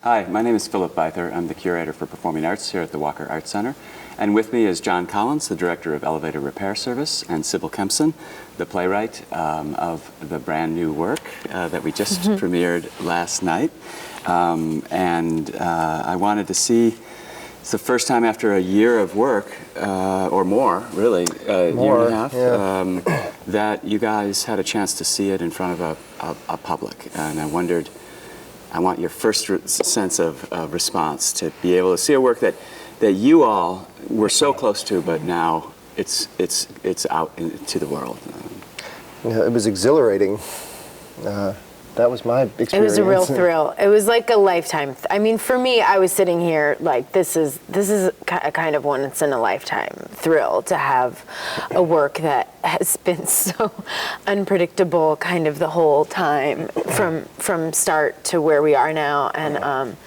Hi, my name is Philip Bither. I'm the curator for performing arts here at the Walker Arts Center. And with me is John Collins, the director of Elevator Repair Service, and Sibyl Kempson, the playwright of the brand new work that we just premiered last night. I wanted to see, it's the first time after a year of work, or more, really, a year and a half, yeah. that you guys had a chance to see it in front of a public. And I wondered, I want your first sense of response to be able to see a work that you all were so close to, but now it's out into the world. Yeah, it was exhilarating. That was my experience. It was a real thrill. It was like a lifetime. I mean, for me, I was sitting here like, this is a kind of once in a lifetime thrill to have a work that has been so unpredictable kind of the whole time from start to where we are now, and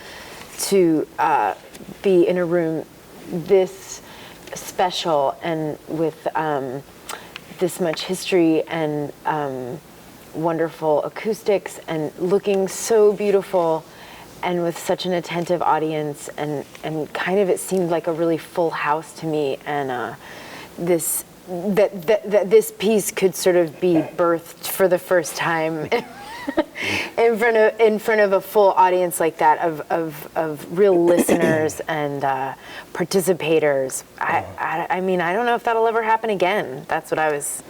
to be in a room this special and with this much history and wonderful acoustics and looking so beautiful and with such an attentive audience, and kind of it seemed like a really full house to me, and this piece could sort of be birthed for the first time in front of a full audience like that of real listeners and participators. I mean, I don't know if that'll ever happen again. That's what I was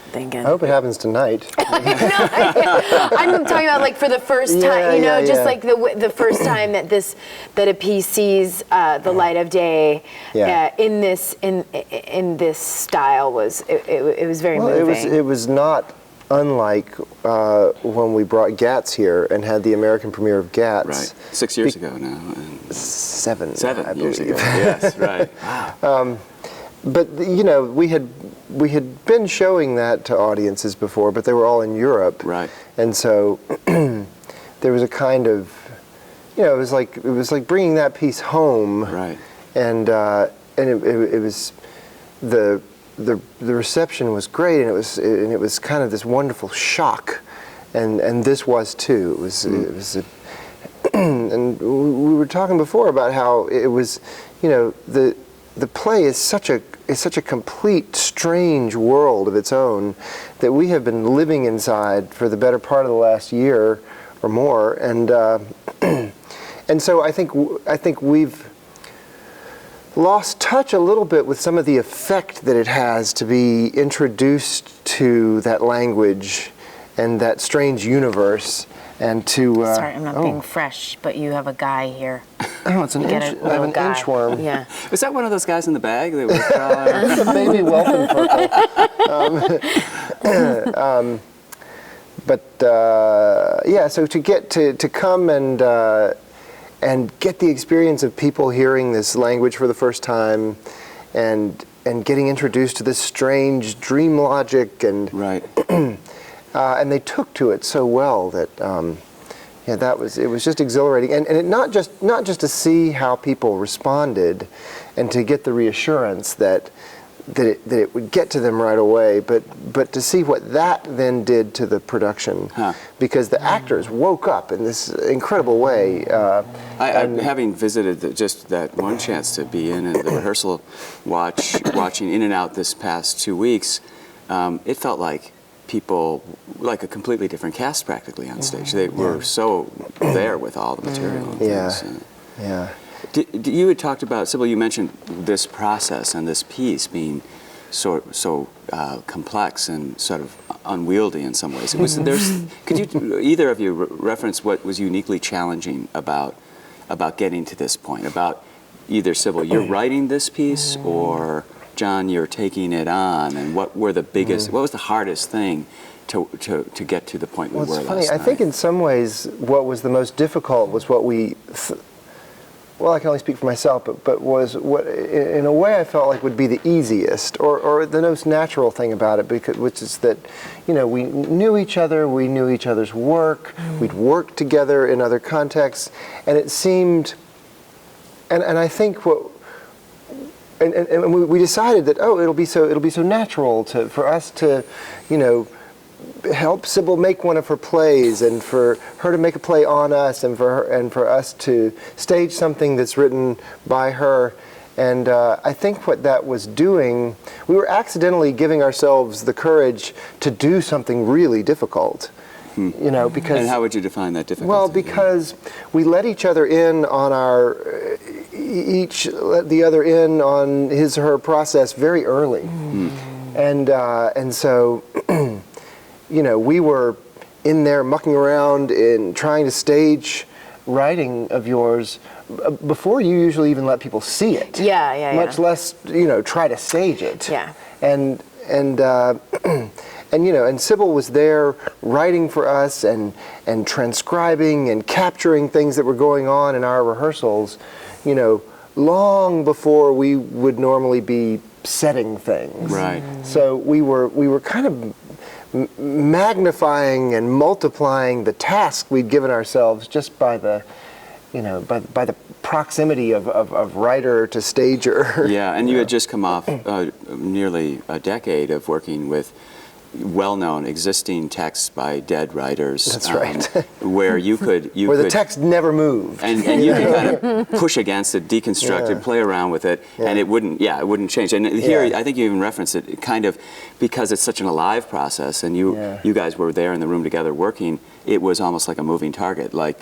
thinking. I hope it happens tonight. I'm talking about like for the first time, like the first time that a piece sees the light of day in this style was it was very moving. It was not unlike when we brought Gatz here and had the American premiere of Gatz. Right, 6 years ago now. Seven I years ago. Yes, right. Wow. But we had been showing that to audiences before, but they were all in Europe. Right. And so there was a kind of, it was like bringing that piece home. Right. And it was the reception was great, and it was kind of this wonderful shock, and this was too. It was and we were talking before about how it was, the play is such a complete, strange world of its own that we have been living inside for the better part of the last year or more, and so I think we've lost touch a little bit with some of the effect that it has to be introduced to that language and that strange universe, and to sorry, I'm not being fresh, but you have a guy here. Oh, it's an inch. I have an inchworm. Yeah. Was that one of those guys in the bag that was crawling? It's a baby whelping purple. So to get to come and get the experience of people hearing this language for the first time, and getting introduced to this strange dream logic, and right. And they took to it so well that it was just exhilarating, and it not just to see how people responded, and to get the reassurance that it would get to them right away, but to see what that then did to the production, because the actors woke up in this incredible way. I'm having visited just that one chance to be in the rehearsal, watching in and out this past 2 weeks, it felt like people, like a completely different cast practically on stage. They were so there with all the material. And things. Yeah. You had talked about, Sibyl, you mentioned this process and this piece being so complex and sort of unwieldy in some ways. Could you, either of you, reference what was uniquely challenging about getting to this point? About either, Sibyl, you're writing this piece, or John, you're taking it on, and what were the biggest, what was the hardest thing to get to the point we were last night? It's funny, I think in some ways what was the most difficult was what we, well, I can only speak for myself, but was what, in a way, I felt like would be the easiest, or the most natural thing about it, which is that, we knew each other, we knew each other's work, we'd worked together in other contexts, and it seemed, and I think and we decided that it'll be so natural for us to help Sibyl make one of her plays, and for her to make a play on us, and for us to stage something that's written by her. And I think what that was doing, we were accidentally giving ourselves the courage to do something really difficult. You know, because... And how would you define that difficulty? Well, because we let each other in on our... each let the other in on his or her process very early. And so, you know, we were in there mucking around in trying to stage writing of yours before you usually even let people see it. Much less, you know, try to stage it. And you know, and Sibyl was there writing for us and transcribing and capturing things that were going on in our rehearsals, you know, long before we would normally be setting things. Right. So we were kind of magnifying and multiplying the task we'd given ourselves just by the, you know, by the proximity of writer to stager. Yeah, and you had just come off nearly a decade of working with well-known existing texts by dead writers. That's right. Where you could where the text never moved. And you could kind of push against it, deconstruct it, play around with it, and it wouldn't change. And here, I think you even referenced it, kind of, because it's such an alive process, and you guys were there in the room together working, it was almost like a moving target. Like,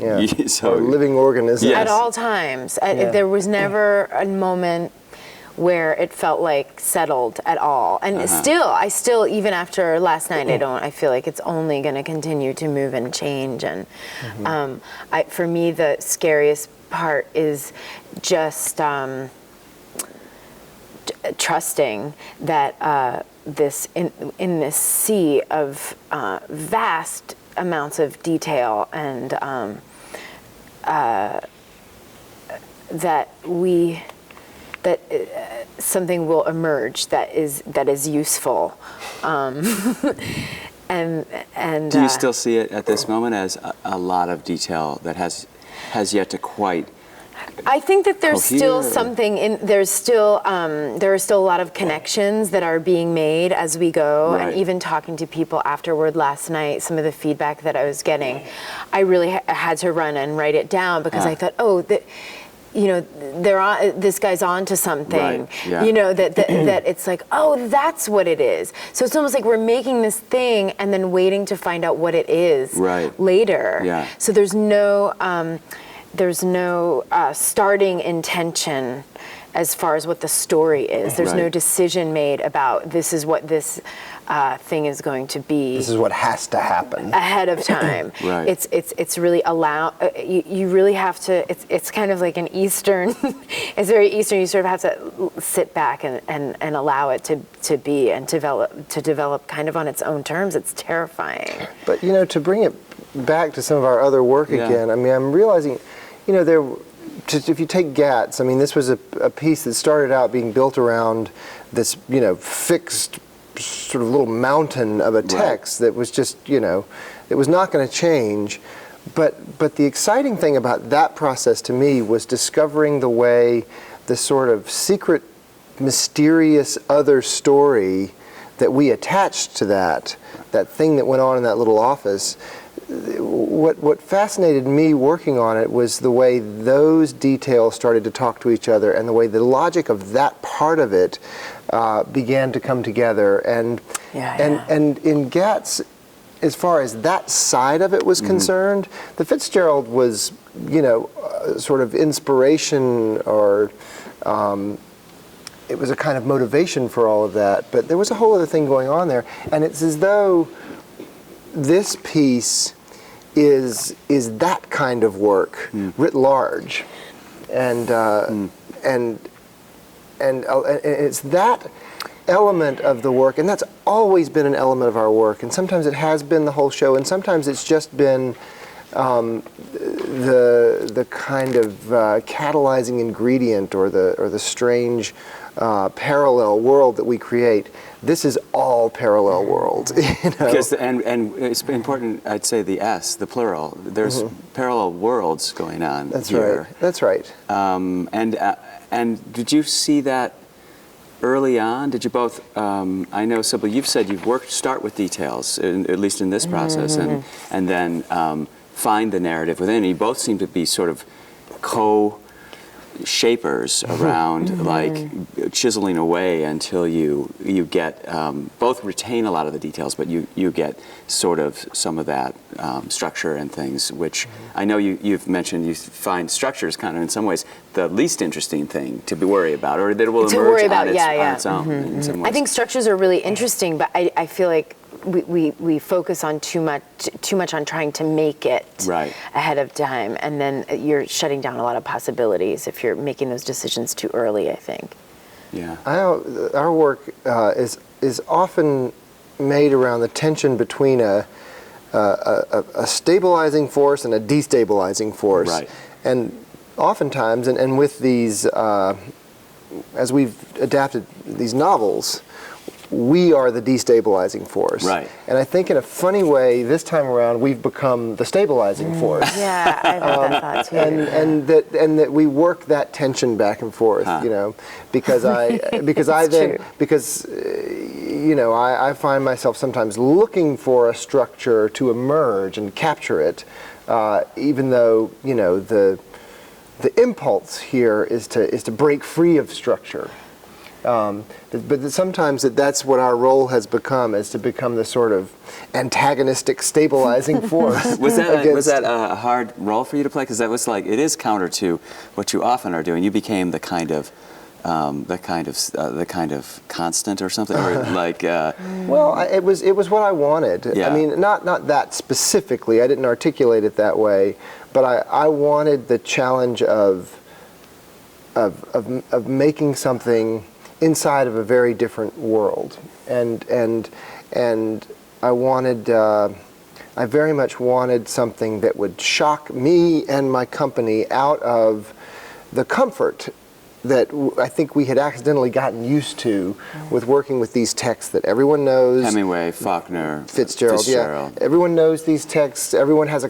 so, a living organism. At all times. There was never a moment where it felt like settled at all. And I still, even after last night, I feel like it's only going to continue to move and change. And for me, the scariest part is just trusting that this in this sea of vast amounts of detail, and that something will emerge that is useful, and do you still see it at this moment as a lot of detail that has yet to quite? I think that there's still something there are still a lot of connections that are being made as we go, and even talking to people afterward last night, some of the feedback that I was getting, I really had to run and write it down, because I thought, you know, this guy's on to something. You know, that it's like, oh, that's what it is. So it's almost like we're making this thing and then waiting to find out what it is later. So there's no starting intention as far as what the story is. There's no decision made about this is what this thing is going to be. This is what has to happen ahead of time. It's really you really have to. It's kind of like an Eastern. It's very Eastern. You sort of have to sit back and allow it to be and develop kind of on its own terms. It's terrifying. But you know, to bring it back to some of our other work again, I mean, I'm realizing, you know, if you take Gatz, I mean, this was a piece that started out being built around this, you know, fixed sort of little mountain of a text that was just, you know, it was not going to change. But the exciting thing about that process to me was discovering the way the sort of secret, mysterious other story that we attached to that thing that went on in that little office. What fascinated me working on it was the way those details started to talk to each other, and the way the logic of that part of it began to come together. And in Gatz, as far as that side of it was concerned, the Fitzgerald was, you know, sort of inspiration, or it was a kind of motivation for all of that. But there was a whole other thing going on there, and it's as though this piece is that kind of work writ large, and it's that element of the work, and that's always been an element of our work. And sometimes it has been the whole show, and sometimes it's just been the kind of catalyzing ingredient, or the strange parallel world that we create. This is all parallel worlds, you know? Because, and it's important, I'd say the plural. There's parallel worlds going on. That's here. right. That's right. And did you see that early on? Did you both? I know, Sibyl, you've said you've start with details, at least in this process, and then find the narrative within. You both seem to be sort of co-shapers around, like chiseling away until you get both retain a lot of the details, but you get sort of some of that structure and things, which I know you've mentioned you find structure is kind of in some ways the least interesting thing to be worry about, or that it will emerge on its own in some ways. I think structures are really interesting, but I feel like we focus on too much on trying to make it ahead of time, and then you're shutting down a lot of possibilities if you're making those decisions too early, I think. Yeah. Our work is often made around the tension between a stabilizing force and a destabilizing force. Right. And oftentimes, and with these, as we've adapted these novels, we are the destabilizing force. Right. And I think in a funny way, this time around, we've become the stabilizing force. Yeah, I've had that thought too. And that we work that tension back and forth, you know, because I find myself sometimes looking for a structure to emerge and capture it, even though, you know, the impulse here is to break free of structure. But sometimes that's what our role has become, is to become the sort of antagonistic, stabilizing force. Was that a hard role for you to play? Because that was like, it is counter to what you often are doing. You became the kind of constant or something, or like. Well, it was what I wanted. Yeah. I mean, not that specifically. I didn't articulate it that way, but I wanted the challenge of making something inside of a very different world, and I very much wanted something that would shock me and my company out of the comfort that I think we had accidentally gotten used to with working with these texts that everyone knows. Hemingway, Faulkner, Fitzgerald. Yeah, everyone knows these texts. Everyone has a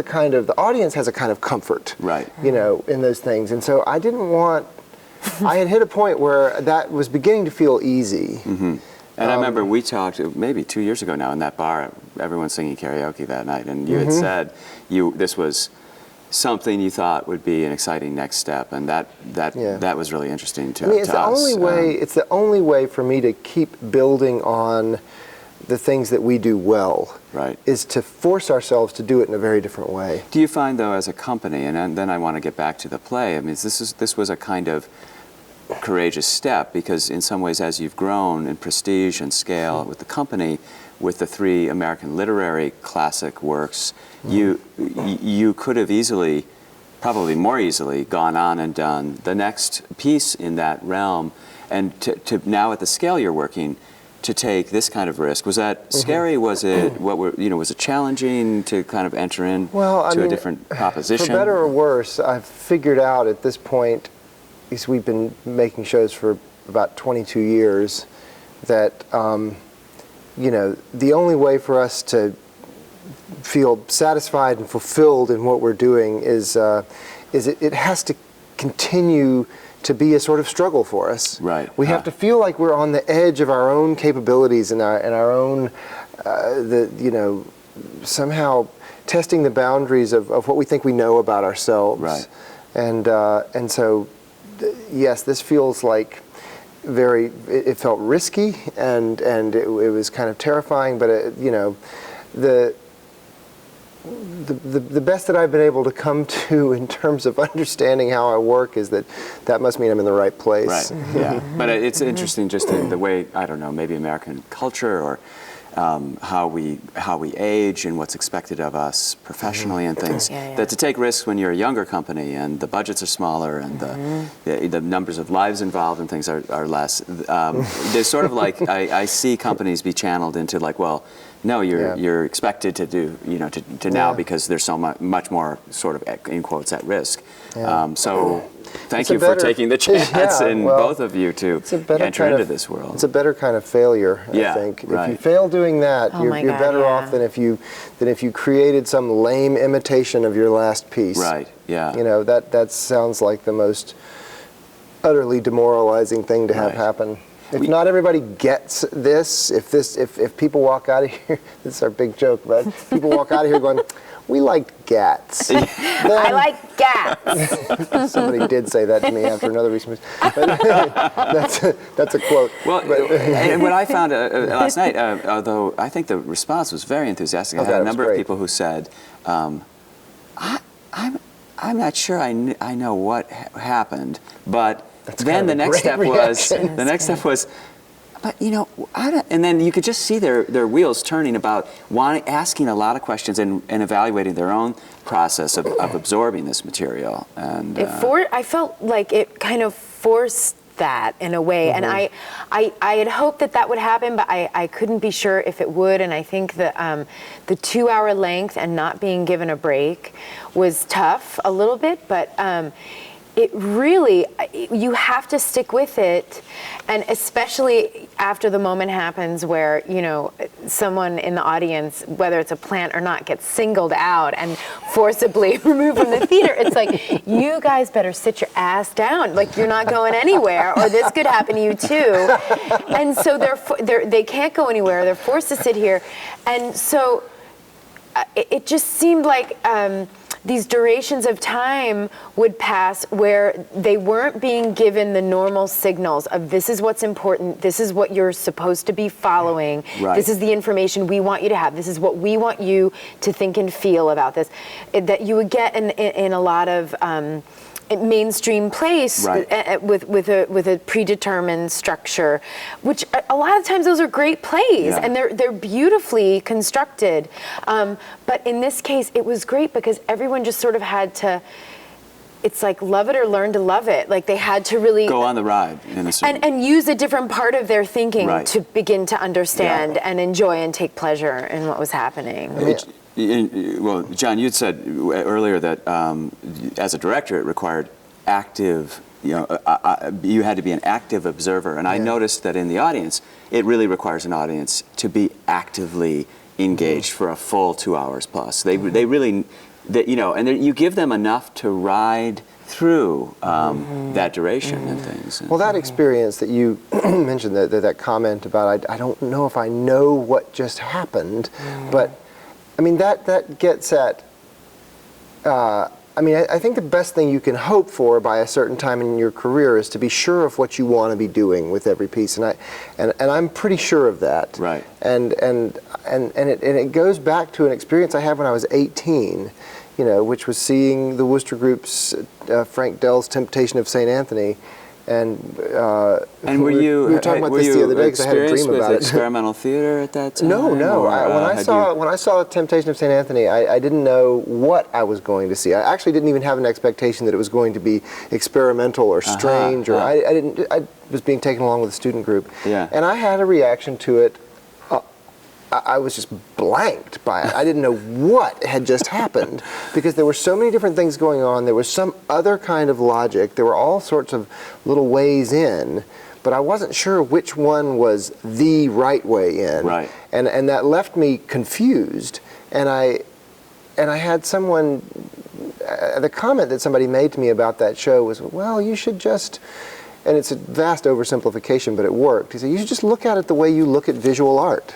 kind of, the audience has a kind of comfort, right? You know, in those things, and so I didn't want. I had hit a point where that was beginning to feel easy. And I remember we talked maybe 2 years ago now in that bar, everyone singing karaoke that night, and you had said this was something you thought would be an exciting next step, and that was really interesting to it's the us. Only way, it's the only way for me to keep building on the things that we do well, right, is to force ourselves to do it in a very different way. Do you find, though, as a company, and then I want to get back to the play, I mean, this was a kind of courageous step, because in some ways, as you've grown in prestige and scale with the company, with the 3 American literary classic works, you could have easily, probably more easily, gone on and done the next piece in that realm, and to now at the scale you're working, to take this kind of risk. Was that scary? Was it was it challenging to kind of enter in a different proposition? For better or worse, I've figured out at this point, because we've been making shows for about 22 years, that the only way for us to feel satisfied and fulfilled in what we're doing is it has to continue to be a sort of struggle for us. Right. We have to feel like we're on the edge of our own capabilities and our own, somehow testing the boundaries of what we think we know about ourselves. Right. And so, yes, this feels like it felt risky, and it was kind of terrifying, but the best that I've been able to come to in terms of understanding how I work is that must mean I'm in the right place. Right, yeah. But it's interesting just in the way, I don't know, maybe American culture or how we age and what's expected of us professionally and things, that to take risks when you're a younger company and the budgets are smaller and the numbers of lives involved and things are less, there's sort of like, I see companies be channeled into like, well, no, you're expected to do, to now because there's so much more sort of, in quotes, at risk. So thank you for taking the chance both of you to enter into this world. It's a better kind of failure, I think. Right. If you fail doing that, you're better off than if you created some lame imitation of your last piece. Right, yeah. That sounds like the most utterly demoralizing thing to have happen. If not everybody gets this, if people walk out of here, this is our big joke, but people walk out of here going, we liked Gatz. I like Gatz. Somebody did say that to me after another recent movie. That's a quote. Well, and what I found last night, although I think the response was very enthusiastic, I had a number of people who said, I'm not sure I know what happened, but then the next step was, but you know, and then you could just see their wheels turning about asking a lot of questions and evaluating their own process of absorbing this material. And I felt like it kind of forced that in a way, and I had hoped that would happen, but I couldn't be sure if it would. And I think that the 2-hour length and not being given a break was tough a little bit, but. It really, you have to stick with it, and especially after the moment happens where, you know, someone in the audience, whether it's a plant or not, gets singled out and forcibly removed from the theater. It's like, you guys better sit your ass down, like you're not going anywhere, or this could happen to you too. And so they can't go anywhere, they're forced to sit here. And so it just seemed like these durations of time would pass where they weren't being given the normal signals of this is what's important, this is what you're supposed to be following, this is the information we want you to have, this is what we want you to think and feel about this. That you would get in a lot of mainstream plays with a predetermined structure, which a lot of times those are great plays and they're beautifully constructed. But in this case, it was great because everyone just sort of had to. It's like love it or learn to love it. Like they had to really go on the ride and use a different part of their thinking to begin to understand and enjoy and take pleasure in what was happening. Well, John, you'd said earlier that as a director, it required active, you had to be an active observer. And I noticed that in the audience, it really requires an audience to be actively engaged for a full 2 hours plus. They really, and you give them enough to ride through that duration and things. Well, that experience that you mentioned, that comment about, I don't know if I know what just happened, but I mean, that gets at, I think the best thing you can hope for by a certain time in your career is to be sure of what you want to be doing with every piece, and I'm pretty sure of that. Right. And it goes back to an experience I had when I was 18, which was seeing the Worcester Group's Frank Dell's Temptation of St. Anthony. And were you? We were talking about this the other day because I had a dream about it. Experimental theater at that time? No. When I saw Temptation of St. Anthony, I didn't know what I was going to see. I actually didn't even have an expectation that it was going to be experimental or strange, or I was being taken along with a student group, and I had a reaction to it. I was just blanked by it. I didn't know what had just happened because there were so many different things going on. There was some other kind of logic. There were all sorts of little ways in, but I wasn't sure which one was the right way in. Right. And that left me confused. And I had someone, the comment that somebody made to me about that show was, well, you should just, and it's a vast oversimplification, but it worked. He said, you should just look at it the way you look at visual art.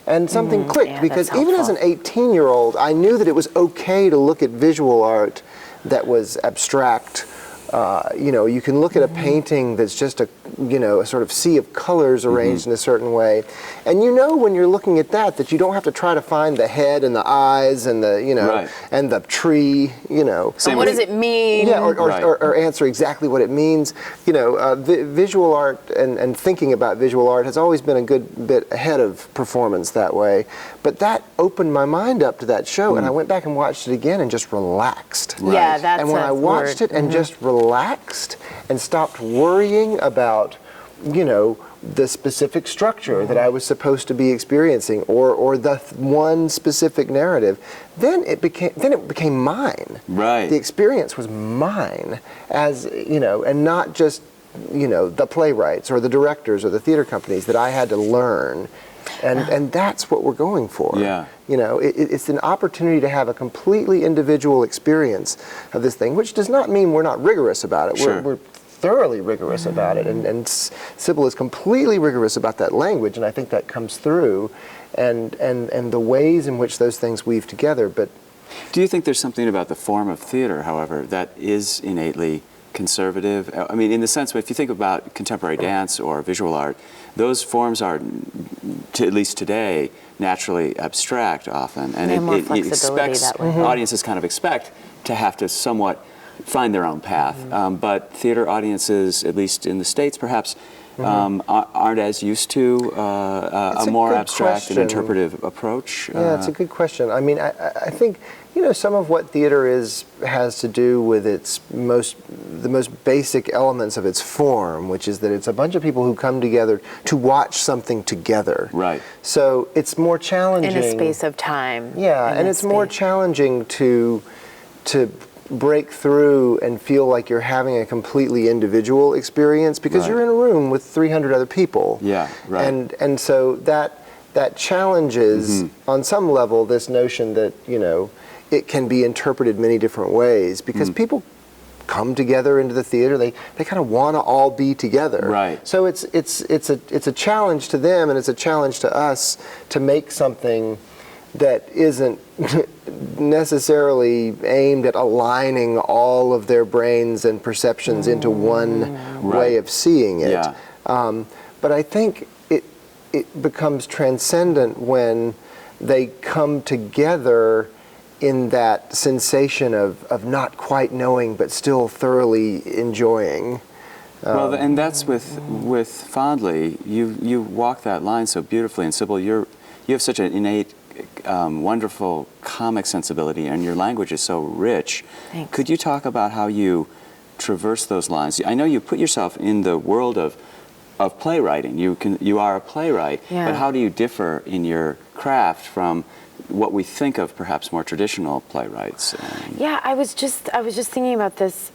And something clicked, because even as an 18-year-old, I knew that it was okay to look at visual art that was abstract. You can look at a painting that's just a sort of sea of colors arranged in a certain way, and when you're looking at that you don't have to try to find the head and the eyes and the and the tree. What does it mean? Yeah, or answer exactly what it means. Visual art and thinking about visual art has always been a good bit ahead of performance that way. But that opened my mind up to that show, and I went back and watched it again and just relaxed. Yeah, that's. And when I watched it and just relaxed and stopped worrying about, the specific structure that I was supposed to be experiencing, or the one specific narrative, then it became mine. Right. The experience was mine, as and not just the playwrights or the directors or the theater companies that I had to learn. And that's what we're going for. Yeah. It's an opportunity to have a completely individual experience of this thing, which does not mean we're not rigorous about it. Sure. We're thoroughly rigorous about it, and Sibyl is completely rigorous about that language, and I think that comes through, and the ways in which those things weave together. But do you think there's something about the form of theater, however, that is innately conservative? I mean, in the sense, if you think about contemporary dance or visual art, those forms are, at least today, naturally abstract often, and it expects audiences kind of expect to have to somewhat find their own path. But theater audiences, at least in the States, perhaps aren't as used to a more abstract and interpretive approach. Yeah, it's a good question. I mean, I think, you know, some of what theater has to do with the most basic elements of its form, which is that it's a bunch of people who come together to watch something together. Right. So it's more challenging. In a space of time. Yeah, and it's more challenging to break through and feel like you're having a completely individual experience because you're in a room with 300 other people. Yeah, right. And so that challenges on some level this notion that, you know, it can be interpreted many different ways because people come together into the theater. They kind of want to all be together. Right. So it's a challenge to them, and it's a challenge to us to make something that isn't necessarily aimed at aligning all of their brains and perceptions into one way of seeing it. Yeah. But I think it becomes transcendent when they come together in that sensation of not quite knowing but still thoroughly enjoying. Well, and that's with Fondly. You walk that line so beautifully, and Sibyl, you have such an innate, wonderful comic sensibility, and your language is so rich. Thanks. Could you talk about how you traverse those lines? I know you put yourself in the world of playwriting. You are a playwright, but how do you differ in your craft from what we think of perhaps more traditional playwrights? Yeah, I was just thinking about this,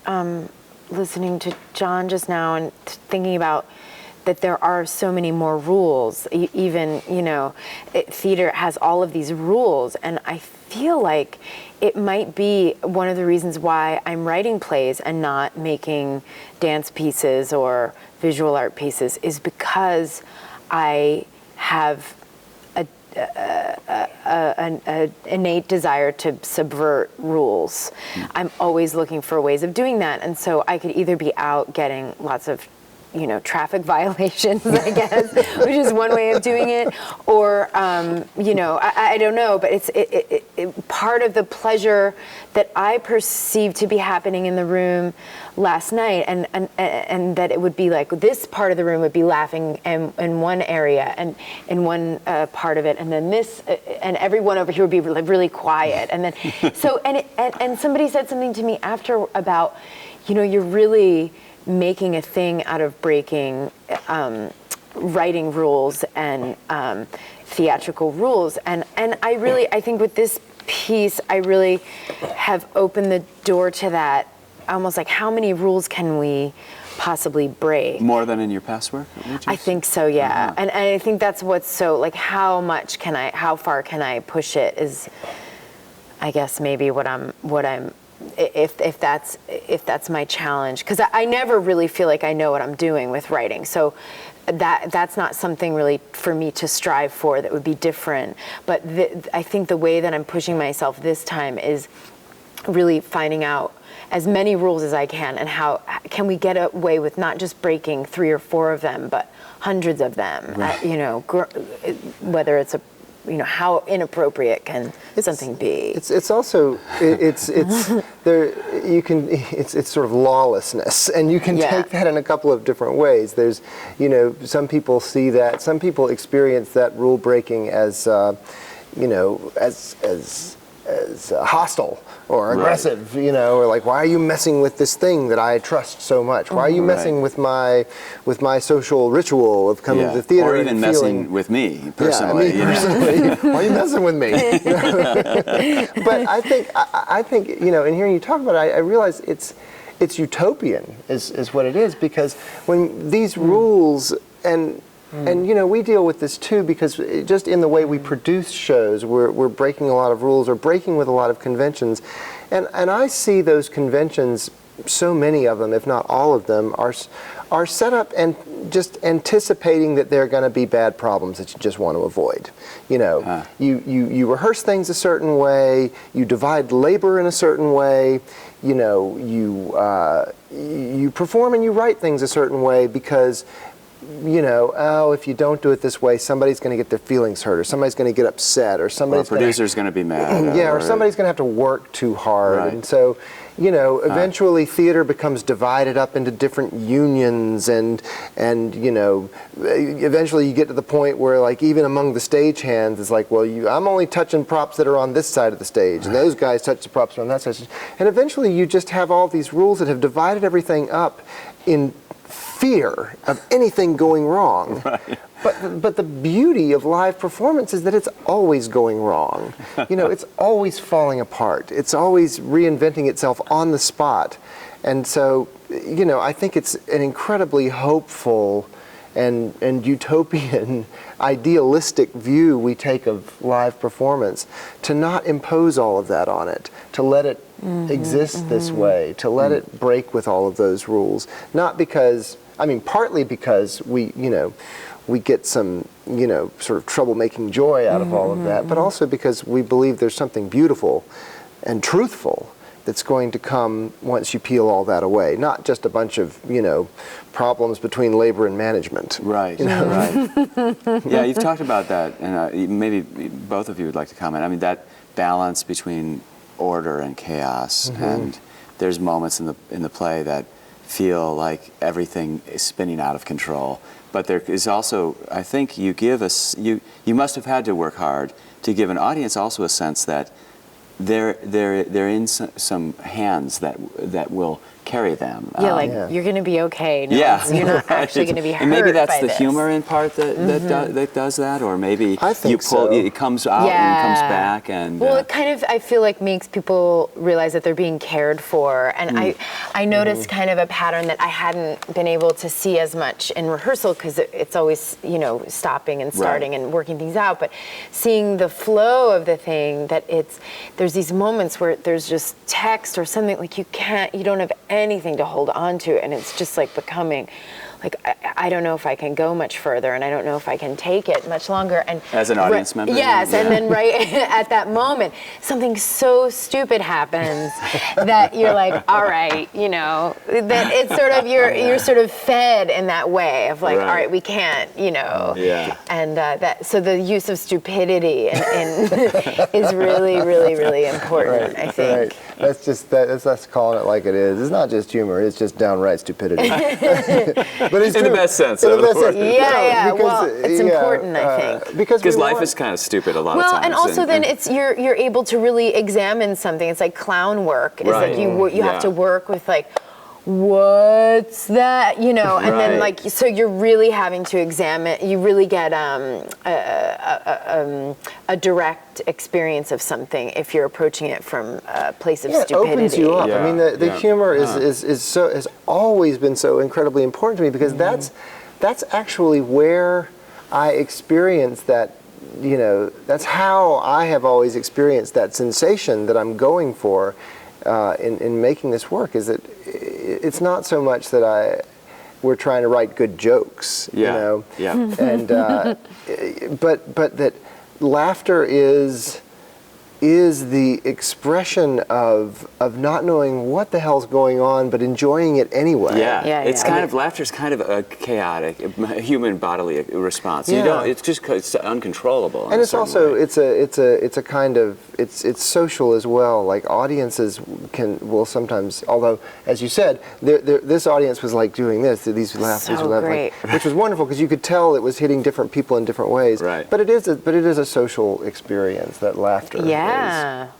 listening to John just now, and thinking about that there are so many more rules. Even, you know, theater has all of these rules, and I feel like it might be one of the reasons why I'm writing plays and not making dance pieces or visual art pieces is because I have an innate desire to subvert rules. I'm always looking for ways of doing that, and so I could either be out getting lots of, you know, traffic violations, I guess, which is one way of doing it, or you know, I don't know, but it's part of the pleasure that I perceived to be happening in the room last night, and that it would be like this part of the room would be laughing in one area and in one part of it, and then this and everyone over here would be really quiet, and then so and somebody said something to me after about, you know, you're really making a thing out of breaking writing rules and theatrical rules, and I think with this piece I really have opened the door to that. Almost like, how many rules can we possibly break? More than in your past work? I think so, yeah. And I think that's what's so, like, how far can I push it is, I guess, maybe what I'm if that's my challenge, because I never really feel like I know what I'm doing with writing, so that's not something really for me to strive for that would be different. But I think the way that I'm pushing myself this time is really finding out as many rules as I can, and how can we get away with not just breaking 3 or 4 of them, but hundreds of them. Right. You know, whether it's you know, how inappropriate can something be? It's also it's there. You can it's sort of lawlessness, and you can take that in a couple of different ways. There's, you know, some people see that, some people experience that rule breaking as you know, as hostile or aggressive, you know, or like, why are you messing with this thing that I trust so much? Why are you messing with my social ritual of coming to the theater? Or even messing with me personally. Yeah, me personally. Why are you messing with me? But I think, you know, in hearing you talk about it, I realize it's utopian is what it is, because when these rules and you know, we deal with this too, because just in the way we produce shows, we're breaking a lot of rules or breaking with a lot of conventions, and I see those conventions so many of them, if not all of them, are set up and just anticipating that there are going to be bad problems that you just want to avoid. You know, you rehearse things a certain way, you divide labor in a certain way, you know, you perform and you write things a certain way because, you know, oh, if you don't do it this way, somebody's going to get their feelings hurt, or somebody's going to get upset, or somebody's producer's going to be mad. yeah, or somebody's going to have to work too hard. Right. And so, you know, eventually theater becomes divided up into different unions, and you know, eventually you get to the point where, like, even among the stagehands, it's like, well, I'm only touching props that are on this side of the stage, and those guys touch the props that are on that side of the stage. And eventually you just have all these rules that have divided everything up in fear of anything going wrong. Right. But the beauty of live performance is that it's always going wrong. You know, it's always falling apart. It's always reinventing itself on the spot. And so, you know, I think it's an incredibly hopeful and utopian, idealistic view we take of live performance, to not impose all of that on it, to let it exist this way, to let it break with all of those rules. Not because, I mean, partly because we get some, you know, sort of troublemaking joy out of all of that, but also because we believe there's something beautiful and truthful that's going to come once you peel all that away. Not just a bunch of, you know, problems between labor and management. Right, you know? right. Yeah, you've talked about that, and maybe both of you would like to comment. I mean, that balance between order and chaos, and there's moments in the play that feel like everything is spinning out of control. But there is also, I think you must have had to work hard to give an audience also a sense that they're in some hands that will carry them. You're going to be okay. No, you're not actually going to be hurt. And maybe that's by the this. humor in part that does that, or maybe I think it comes out and comes back, and well, it kind of, I feel like, makes people realize that they're being cared for. And I noticed kind of a pattern that I hadn't been able to see as much in rehearsal, because it's always, you know, stopping and starting and working things out. But seeing the flow of the thing, that there's these moments where there's just text or something, like you don't have anything to hold on to, and it's just like becoming like, I don't know if I can go much further, and I don't know if I can take it much longer. And as an audience member, yes, and then right at that moment, something so stupid happens that you're like, all right, you know, that it's sort of you're sort of fed in that way of like, all right, we can't, you know, and so the use of stupidity is really, really, really important. I think. Right. That's calling it like it is. It's not just humor; it's just downright stupidity. But it's in true. The best sense. In the best sense. Yeah. Because, well, it's important, I think. Because life is kind of stupid a lot of times. Well, and also then it's you're able to really examine something. It's like clown work. It's like you have to work with like, what's that, you know, and then like, so you're really having to examine, you really get a direct experience of something if you're approaching it from a place of stupidity. It opens you up. I mean, the humor has always been so incredibly important to me, because that's actually where I experience that, you know, that's how I have always experienced that sensation that I'm going for in making this work, is that it's not so much that we're trying to write good jokes, you know, and but that laughter is the expression of not knowing what the hell's going on, but enjoying it anyway. It's kind of, laughter's kind of a chaotic human bodily response. It's uncontrollable. And it's also it's a kind of it's social as well. Like audiences will sometimes, although as you said, this audience was like doing this. These laughs were like, which was wonderful, because you could tell it was hitting different people in different ways. Right. But it is a social experience, that laughter. Yeah.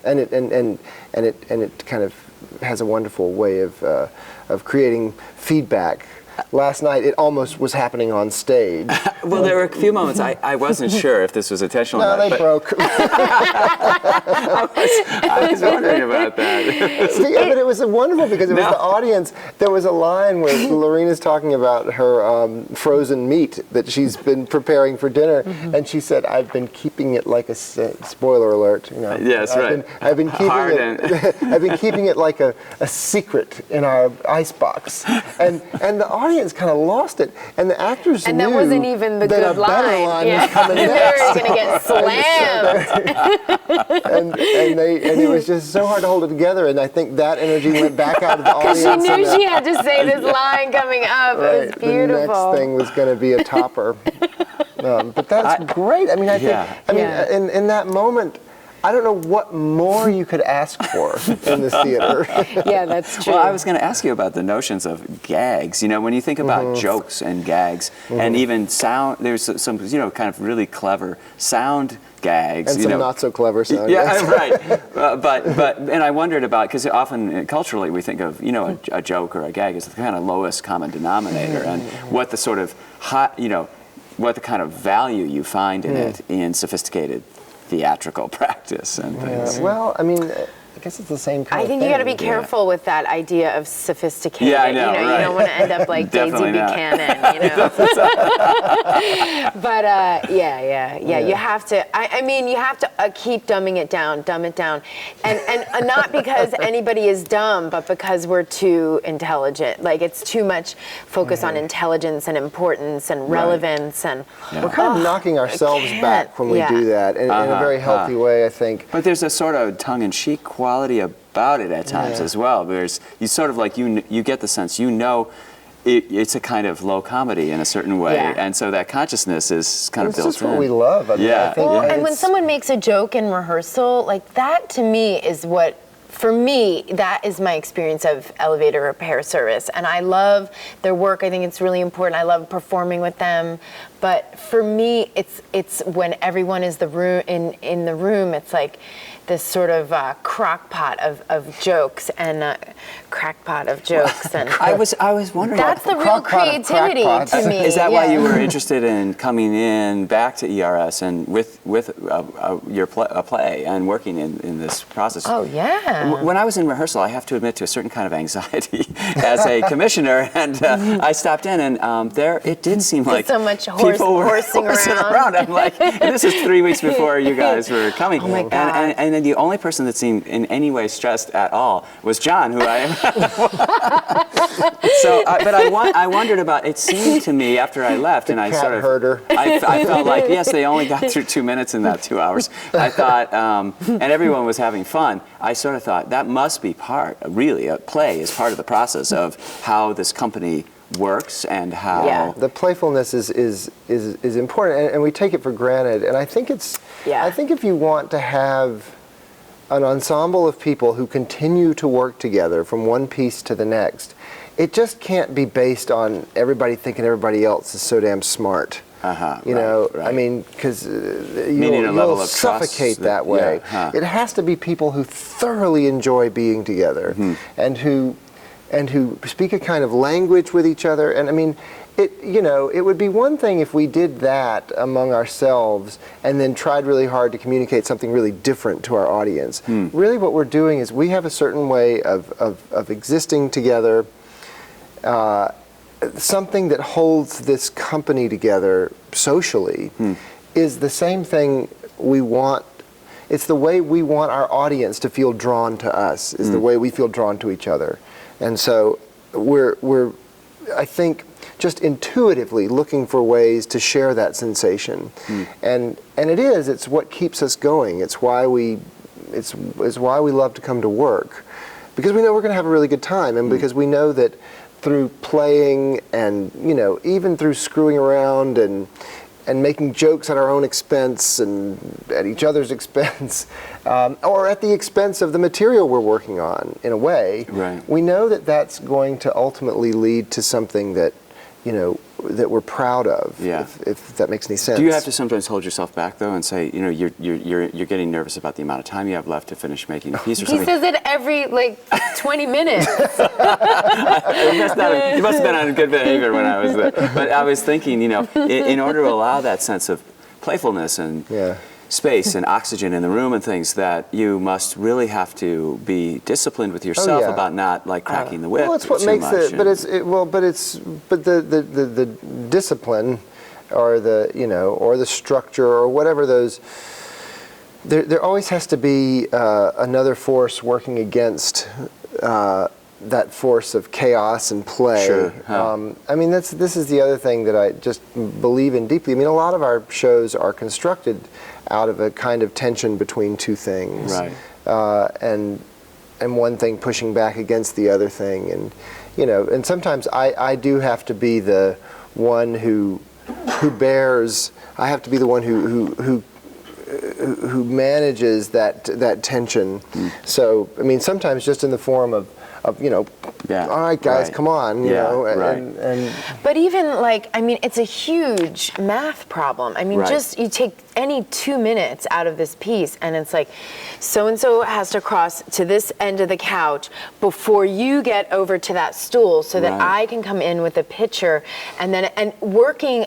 And it kind of has a wonderful way of creating feedback last night it almost was happening on stage. Well, there were a few moments I wasn't sure if this was intentional or No, not. they broke. I was wondering about that. Yeah, but it was wonderful because it was the audience. There was a line where Lorena's talking about her frozen meat that she's been preparing for dinner, and she said, "I've been keeping it like a spoiler alert." You know, Yes, right. I've been keeping it. I've been keeping it like a secret in our icebox, and the audience kind of lost it, and the actors And knew that wasn't even the that good a better line was coming They next. were going to get slammed. and it was just so hard to hold it together, and I think that energy went back out of the Because audience. she knew and she had to say this line coming up. right, It was beautiful. The next thing was going to be a topper. But that's great. I mean, I think, in that moment, I don't know what more you could ask for in this theater. Yeah, that's true. Well, I was going to ask you about the notions of gags. You know, when you think about jokes and gags, and even sound, there's some, kind of really clever sound gags. And some not so clever sound. Yeah, right. And I wondered about, because often culturally we think of, a joke or a gag as the kind of lowest common denominator, and what the sort of what the kind of value you find in it in sophisticated theatrical practice and things. Yeah, well, I mean, I guess it's the same kind I of think thing. you got to be careful with that idea of sophisticated. Yeah, I know, You right. don't want to end up like Daisy Definitely not. Buchanan, But you have to. I mean, you have to keep dumbing it down, and not because anybody is dumb, but because we're too intelligent. Like it's too much focus on intelligence and importance and relevance, and We're kind of knocking ourselves back when we do that, in a very healthy way, I think. But there's a sort of tongue-in-cheek quality about it at times as well. There's you sort of like you get the sense it's a kind of low comedy in a certain way, and so that consciousness is kind of built in. It's just what we love. I mean, I think and when someone makes a joke in rehearsal, like that to me is what. For me, that is my experience of elevator repair service, and I love their work. I think it's really important. I love performing with them, but for me, it's when everyone is in the room. It's like this sort of crock pot of jokes and crackpot of jokes, and I was wondering. that's the real creativity to me. Is that why you were interested in coming in back to ERS and with your play and working in this process? Oh yeah. When I was in rehearsal, I have to admit to a certain kind of anxiety as a commissioner, and I stopped in, and it did seem like so much people were horsing around. I'm like, and this is 3 weeks before you guys were coming. Oh my God. And then the only person that seemed in any way stressed at all was John, who I am. But I wondered about. It seemed to me after I left, and I cat sort of herder. I felt like yes, they only got through 2 minutes in that 2 hours. I thought, and everyone was having fun. I sort of thought that must be really a play is part of the process of how this company works and how. Yeah. The playfulness is important, and we take it for granted. And I think I think if you want to have an ensemble of people who continue to work together from one piece to the next, it just can't be based on everybody thinking everybody else is so damn smart. Right. I mean, because Meaning a level you'll of suffocate trust that way. yeah. It has to be people who thoroughly enjoy being together and who speak a kind of language with each other. And I mean, it would be one thing if we did that among ourselves and then tried really hard to communicate something really different to our audience. Really what we're doing is we have a certain way of existing together, something that holds this company together socially is the same thing we want. It's the way we want our audience to feel drawn to us, is the way we feel drawn to each other. And so we're I think, just intuitively looking for ways to share that sensation. And it's what keeps us going. It's why we love to come to work, because we know we're going to have a really good time, and because we know that through playing and even through screwing around and making jokes at our own expense and at each other's expense, or at the expense of the material we're working on, in a way, Right. we know that that's going to ultimately lead to something that that we're proud of. Yeah. If that makes any sense. Do you have to sometimes hold yourself back though and say, you're getting nervous about the amount of time you have left to finish making a piece or something? He says it every 20 minutes. You must have been on good behavior when I was there. But I was thinking, in order to allow that sense of playfulness and space and oxygen in the room and things, that you must really have to be disciplined with yourself about not cracking the whip. Well, it's what too makes much. But the discipline, or the structure, or whatever those. There always has to be another force working against that force of chaos and play. Sure. Huh. This is the other thing that I just believe in deeply. A lot of our shows are constructed out of a kind of tension between two things, right? And one thing pushing back against the other thing, and sometimes I do have to be the one who bears. I have to be the one who manages that tension. So sometimes just in the form of all right, guys, come on, and but even it's a huge math problem. Just you take any 2 minutes out of this piece, and it's like, so and so has to cross to this end of the couch before you get over to that stool, so that I can come in with a picture, and working.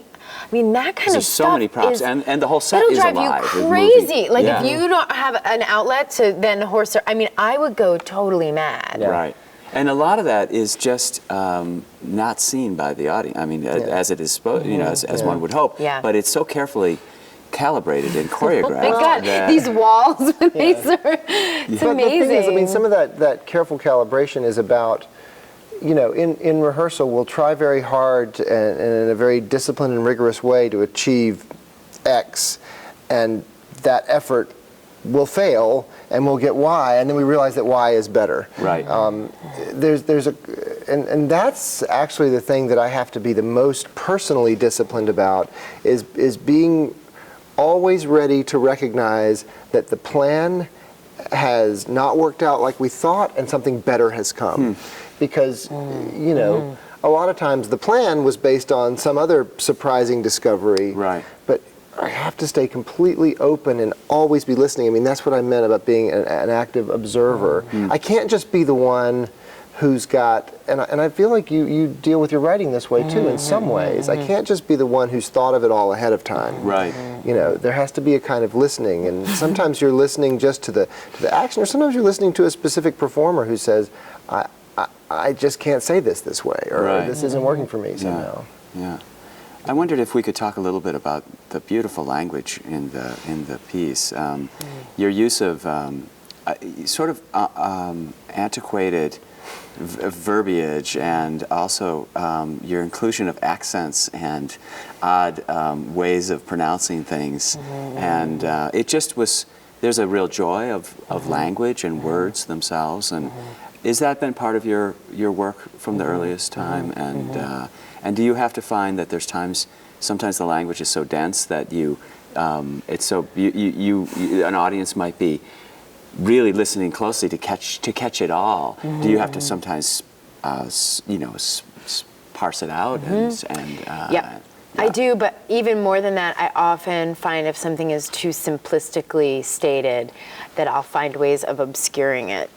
That kind of stuff. So many props, and the whole set is alive. It'll drive you crazy. If you don't have an outlet to then I would go totally mad. Yeah. Right. And a lot of that is just not seen by the audience. As it is supposed, as one would hope. Yeah. But it's so carefully calibrated and choreographed. Thank God. These walls, it's but amazing. The thing is, some of that careful calibration is about, in rehearsal, we'll try very hard and in a very disciplined and rigorous way to achieve X, and that effort will fail, and we'll get Y, and then we realize that Y is better. Right. And that's actually the thing that I have to be the most personally disciplined about, is being always ready to recognize that the plan has not worked out like we thought, and something better has come. Because, a lot of times the plan was based on some other surprising discovery. Right. But I have to stay completely open and always be listening. That's what I meant about being an active observer. I can't just be the one who's got, and I feel like you deal with your writing this way too in some ways. I can't just be the one who's thought of it all ahead of time. Right. There has to be a kind of listening, and sometimes you're listening just to the action, or sometimes you're listening to a specific performer who says, I just can't say this way, or this isn't working for me somehow. Yeah. I wondered if we could talk a little bit about the beautiful language in the piece. Your use of sort of antiquated verbiage, and also your inclusion of accents and odd ways of pronouncing things, and it just was. There's a real joy of language and words themselves, and has that been part of your work from the earliest time? And do you have to find that there's sometimes the language is so dense that it's so an audience might be really listening closely to catch it all? Do you have to sometimes parse it out and I do, but even more than that, I often find if something is too simplistically stated, that I'll find ways of obscuring it.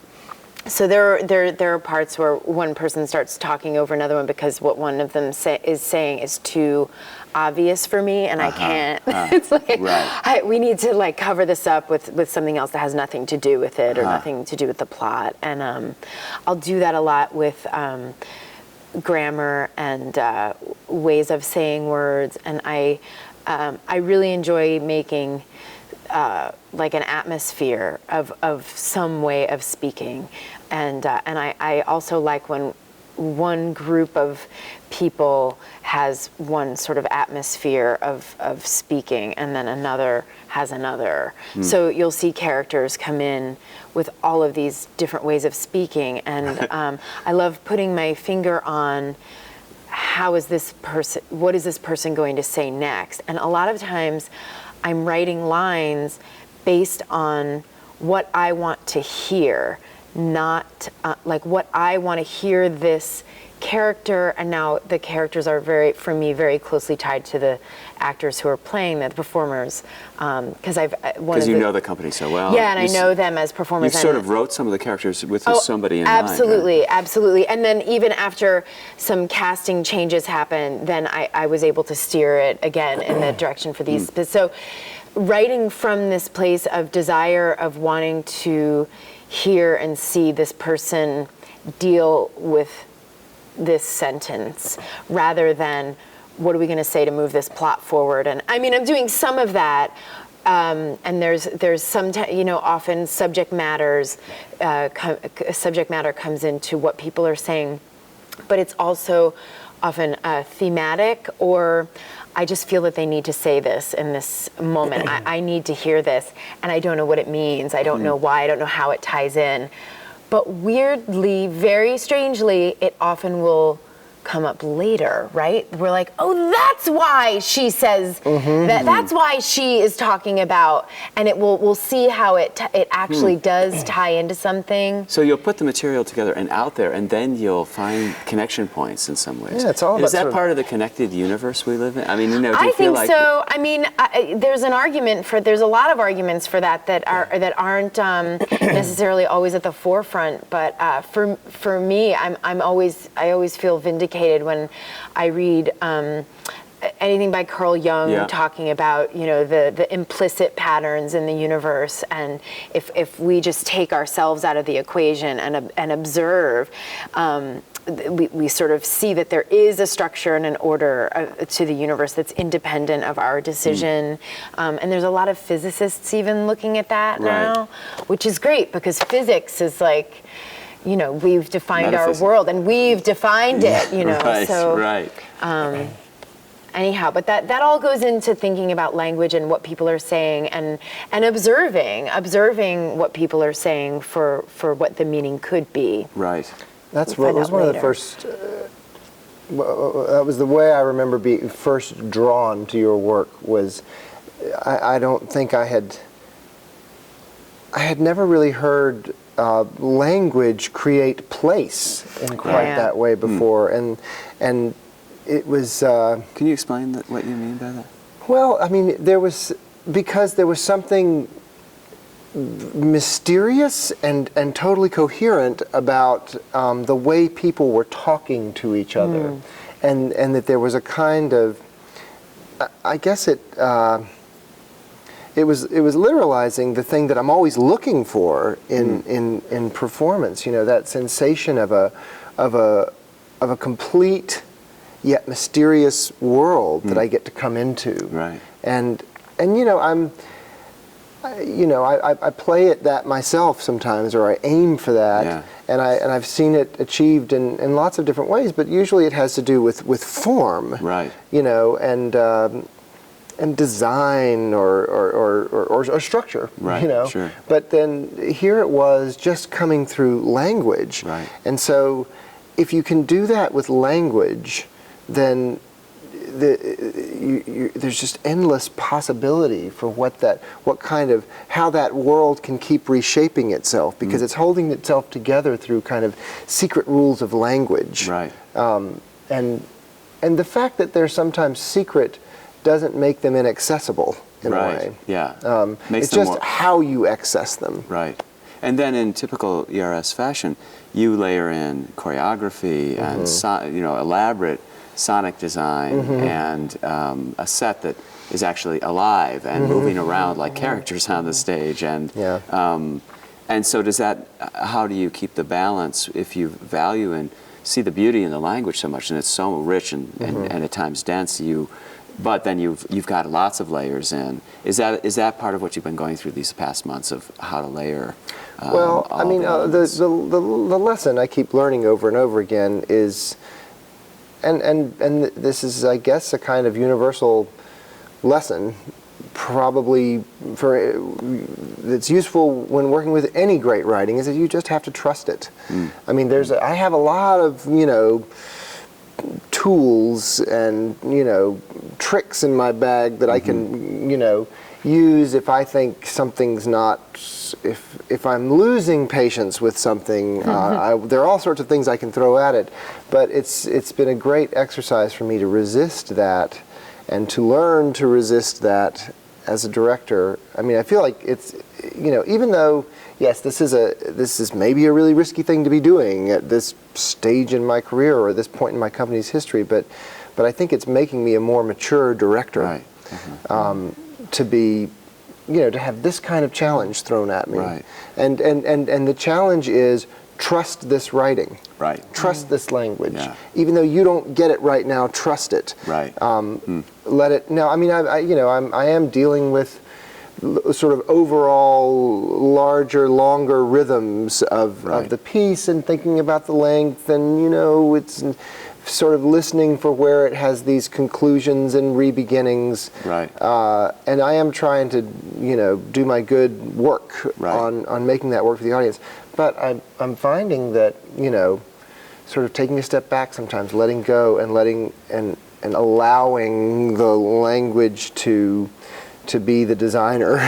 So there are parts where one person starts talking over another one because what one of them is saying is too obvious for me, and I can't. It's like we need to cover this up with something else that has nothing to do with it or nothing to do with the plot. And I'll do that a lot with grammar and ways of saying words. And I really enjoy making like an atmosphere of some way of speaking, and I also like when one group of people has one sort of atmosphere of speaking, and then another has another. So you'll see characters come in with all of these different ways of speaking, and I love putting my finger on what is this person going to say next. And a lot of times I'm writing lines based on what I want to hear not like what I want to hear this character, and now the characters are for me very closely tied to the actors who are playing the performers, because because you know the company so well. Yeah, and I know them as performers. You sort of wrote some of the characters with somebody in absolutely, mind. Right? Absolutely. And then even after some casting changes happened, then I was able to steer it again in the direction for these. So writing from this place of desire of wanting to hear and see this person deal with this sentence rather than what are we going to say to move this plot forward. And I mean, I'm doing some of that, and there's some often subject matter comes into what people are saying, but it's also often thematic, or I just feel that they need to say this in this moment. I need to hear this, and I don't know what it means. I don't know why. I don't know how it ties in. But weirdly, very strangely, it often will come up later, right? We're like, oh, that's why she says that. That's why she is talking about, and we'll see how it actually does tie into something. So you'll put the material together and out there, and then you'll find connection points in some ways. Yeah, it's all about. Is that part of the connected universe we live in? I mean, do you I feel think like so. I mean, there's a lot of arguments for that aren't necessarily always at the forefront. But for me, I always feel vindicated when I read anything by Carl Jung talking about the implicit patterns in the universe, and if we just take ourselves out of the equation and observe, we sort of see that there is a structure and an order to the universe that's independent of our decision. And there's a lot of physicists even looking at that now, which is great because physics is like, we've defined our world and we've defined it, anyhow, but that all goes into thinking about language and what people are saying and observing what people are saying for what the meaning could be. Right. That's what was one of the first. That was the way I remember being first drawn to your work. Was I don't think I had never really heard language create place in quite that way before, and it was. Can you explain what you mean by that? Well, I mean, there was something mysterious and totally coherent about the way people were talking to each other, and that there was a kind of, I guess it was literalizing the thing that I'm always looking for in performance. That sensation of a complete yet mysterious world that I get to come into. Right. And I play at that myself sometimes, or I aim for that, and I've seen it achieved in lots of different ways. But usually it has to do with form, right? And design or structure, right? Sure. But then here it was just coming through language, right? And so, if you can do that with language, then there's just endless possibility for how that world can keep reshaping itself, because it's holding itself together through kind of secret rules of language. Right. And the fact that they're sometimes secret doesn't make them inaccessible in a way. Yeah. It's just how you access them. Right. And then in typical ERS fashion, you layer in choreography and elaborate sonic design and a set that is actually alive and moving around like characters on the stage, and so does that. How do you keep the balance if you value and see the beauty in the language so much, and it's so rich and at times dense? But then you've got lots of layers in. Is that part of what you've been going through these past months of how to layer? Well, I mean, the lesson I keep learning over and over again is. And this is, I guess, a kind of universal lesson, probably that's useful when working with any great writing, is that you just have to trust it. I mean, I have a lot of tools and tricks in my bag that I can use if I think something's not if I'm losing patience with something, there are all sorts of things I can throw at it. But it's been a great exercise for me to resist that, and to learn to resist that as a director. I mean, I feel like it's, even though, yes, this is maybe a really risky thing to be doing at this stage in my career or at this point in my company's history, but I think it's making me a more mature director. Right. To be, to have this kind of challenge thrown at me. Right. And the challenge is trust this writing. Right. Trust this language. Yeah. Even though you don't get it right now, trust it. Right. Let it. Now, I mean, I am dealing with sort of overall larger, longer rhythms of the piece, and thinking about the length, and it's sort of listening for where it has these conclusions and re-beginnings. Right. And I am trying to, do my good work on making that work for the audience. But I'm finding that, sort of taking a step back sometimes, letting go and allowing the language to be the designer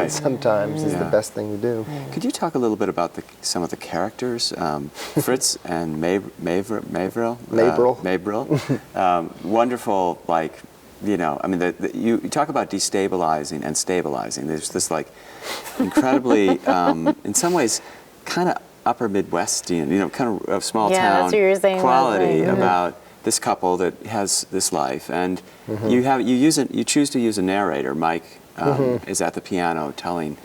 sometimes is the best thing to do. Could you talk a little bit about some of the characters, Fritz and Mavril? Wonderful, I mean, you talk about destabilizing and stabilizing. There's this incredibly, in some ways, kind of upper Midwestian, kind of small town quality about this couple that has this life, and you choose to use a narrator. Mike is at the piano talking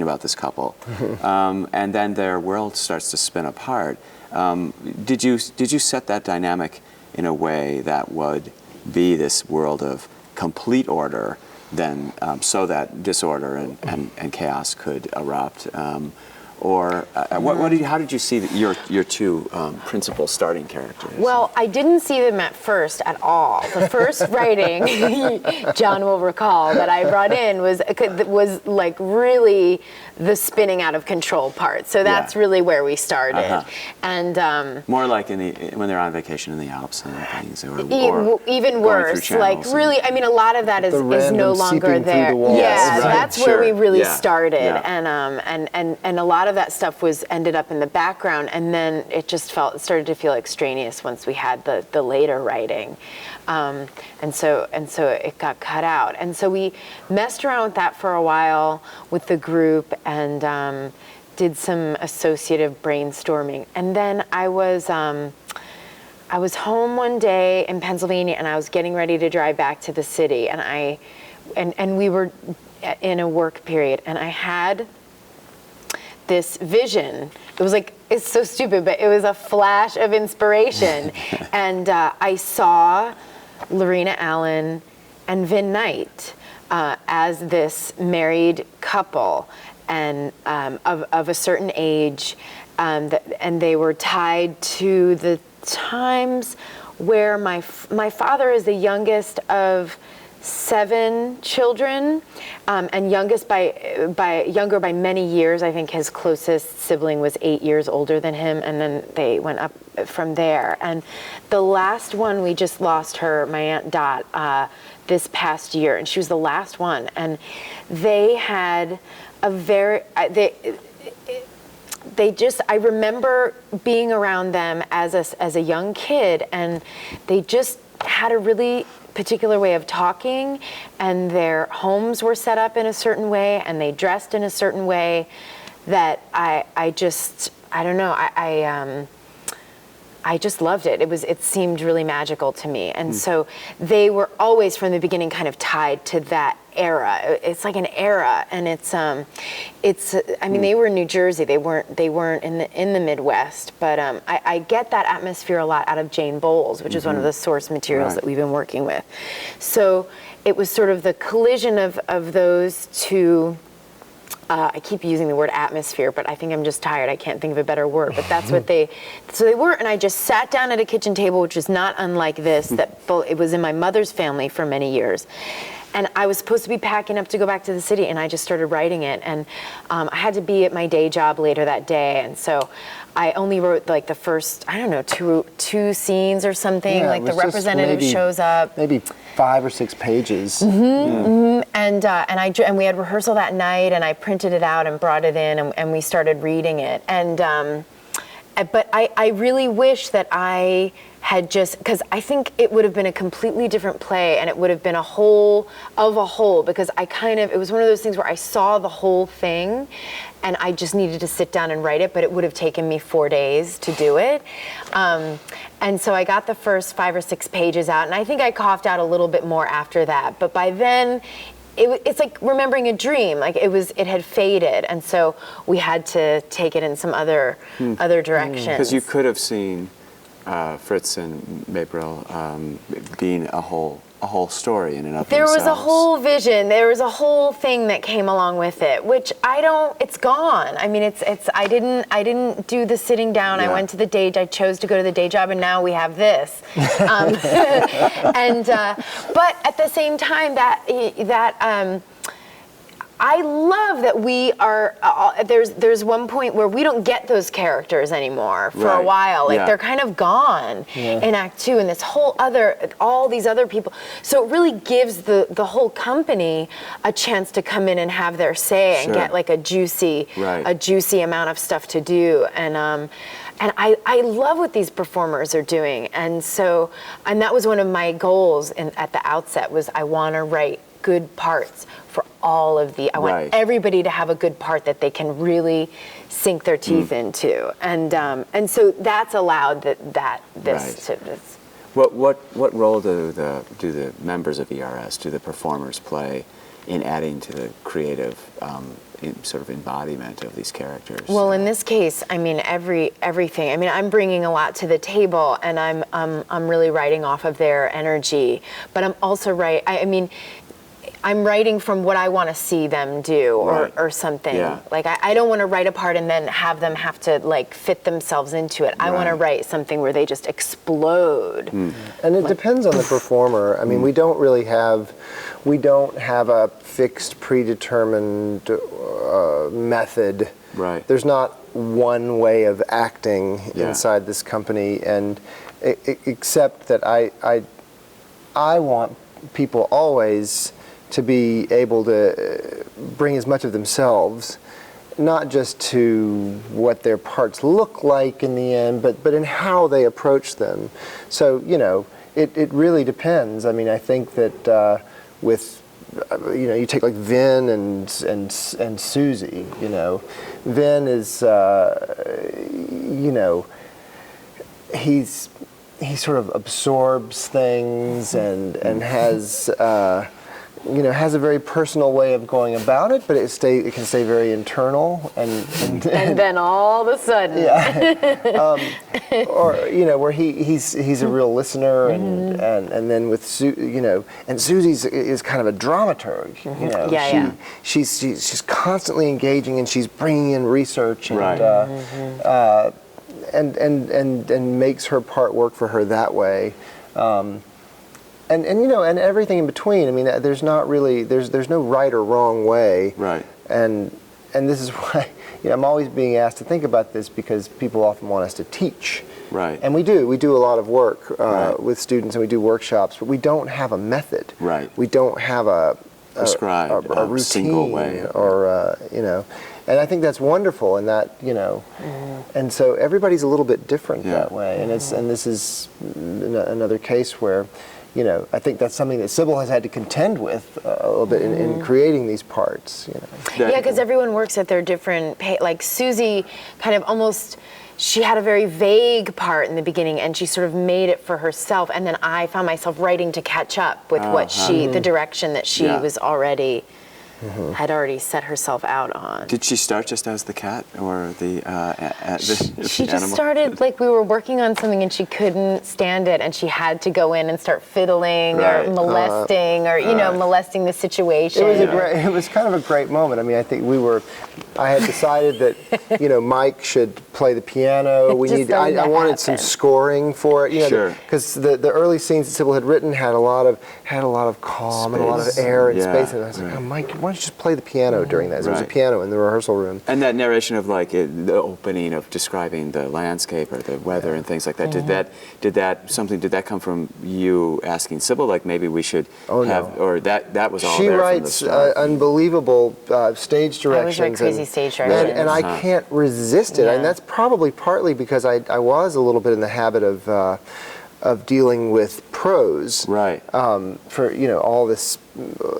about this couple, and then their world starts to spin apart. Did you set that dynamic in a way that would be this world of complete order, then so that disorder and chaos could erupt? How did you see your two principal starting characters? Well, I didn't see them at first at all. The first writing, John will recall, that I brought in was like really the spinning out of control part. So that's really where we started. And more like when they're on vacation in the Alps and things, or even worse. Like really, I mean, a lot of that is no longer there. Yeah, that's where we really started, and a lot of that stuff ended up in the background, and then it started to feel extraneous once we had the later writing, and so it got cut out, and so we messed around with that for a while with the group, and did some associative brainstorming, and then I was home one day in Pennsylvania, and I was getting ready to drive back to the city, and we were in a work period, and I had this vision. It was it's so stupid, but it was a flash of inspiration. And I saw Lorena Allen and Vin Knight as this married couple, and of a certain age, and they were tied to the times where my father is the youngest of 7 children, and youngest younger by many years. I think his closest sibling was 8 years older than him, and then they went up from there. And the last one, we just lost her, my Aunt Dot, this past year, and she was the last one. And they had a very, I remember being around them as a young kid, and they just had a really particular way of talking, and their homes were set up in a certain way, and they dressed in a certain way that I don't know, I just loved it. It seemed really magical to me. And so they were always from the beginning kind of tied to that era. It's like an era, and I mean, they were in New Jersey. They weren't in the Midwest, but I get that atmosphere a lot out of Jane Bowles, which is one of the source materials that we've been working with. So it was sort of the collision of those two. I keep using the word atmosphere, but I think I'm just tired. I can't think of a better word, but that's what they were. And I just sat down at a kitchen table, which is not unlike this, it was in my mother's family for many years. And I was supposed to be packing up to go back to the city, and I just started writing it. And I had to be at my day job later that day, and so I only wrote like the first, I don't know, two scenes or something. Yeah, like the representative shows up. Maybe 5 or 6 pages. And And we had rehearsal that night, and I printed it out and brought it in, and we started reading it. And but I really wish that I had just, because I think it would have been a completely different play, and it would have been a whole, because it was one of those things where I saw the whole thing, and I just needed to sit down and write it, but it would have taken me 4 days to do it. And so I got the first 5 or 6 pages out, and I think I coughed out a little bit more after that. But by then, it's like remembering a dream. Like it had faded, and so we had to take it in some other directions. Because you could have seen Fritz and Mabril being a whole story in and of There themselves. was a whole vision. There was a whole thing that came along with it, which it's gone. I mean, I didn't do the sitting down. Yeah. I went to the I chose to go to the day job, and now we have this. But at the same time, I love that we are. There's one point where we don't get those characters anymore for a while. Like they're kind of gone in Act 2, and this whole all these other people. So it really gives the whole company a chance to come in and have their say and get like a juicy amount of stuff to do. And I love what these performers are doing. And that was one of my goals at the outset, was I want to write good parts for all of I want everybody to have a good part that they can really sink their teeth into, and so that's allowed this. What role do the members of ERS, do the performers play in adding to the creative sort of embodiment of these characters? Well, in this case, I mean everything. I mean, I'm bringing a lot to the table, and I'm really writing off of their energy, but I'm also I'm writing from what I want to see them do, or something. Yeah. Like I don't want to write a part and then have them have to like fit themselves into it. I want to write something where they just explode. And it depends on the performer. I mean, we don't have a fixed, predetermined method. Right. There's not one way of acting inside this company, and except that I want people always to be able to bring as much of themselves, not just to what their parts look like in the end, but in how they approach them. So, it really depends. I mean, I think that you take like Vin and Susie, Vin is, he sort of absorbs things and has, has a very personal way of going about it, but it can stay very internal, and then all of a sudden, where he's a real listener, and then with and Susie's is kind of a dramaturg, she's constantly engaging, and she's bringing in research and makes her part work for her that way. And everything in between. I mean, there's not really there's no right or wrong way. Right. And this is why I'm always being asked to think about this, because people often want us to teach. Right. And we do a lot of work with students, and we do workshops, but we don't have a method. Right. We don't have a prescribed a routine single way, or and I think that's wonderful, and that and so everybody's a little bit different that way, and this is another case where. I think that's something that Sibyl has had to contend with a little bit in creating these parts. Yeah, because everyone works at their different like Susie kind of almost, she had a very vague part in the beginning, and she sort of made it for herself, and then I found myself writing to catch up with what the direction that she was already had already set herself out on. Did she start just as the cat, or the she just started, like, we were working on something and she couldn't stand it, and she had to go in and start fiddling or molesting molesting the situation. It was kind of a great moment. I mean, I think I had decided that Mike should play the piano. I wanted some scoring for it, Sure. because the early scenes that Sibyl had written had a lot of calm and a lot of air and space. And I was like, oh, Mike, why don't you just play the piano during that? So there was a piano in the rehearsal room. And that narration of like the opening of describing the landscape or the weather and things like that. Did that come from you asking Sibyl, like maybe we should have, or that was all she there writes from the start? Unbelievable stage directions. I was crazy stage directions. And I can't resist it. Yeah. And that's probably partly because I was a little bit in the habit of dealing with prose. Right. For all this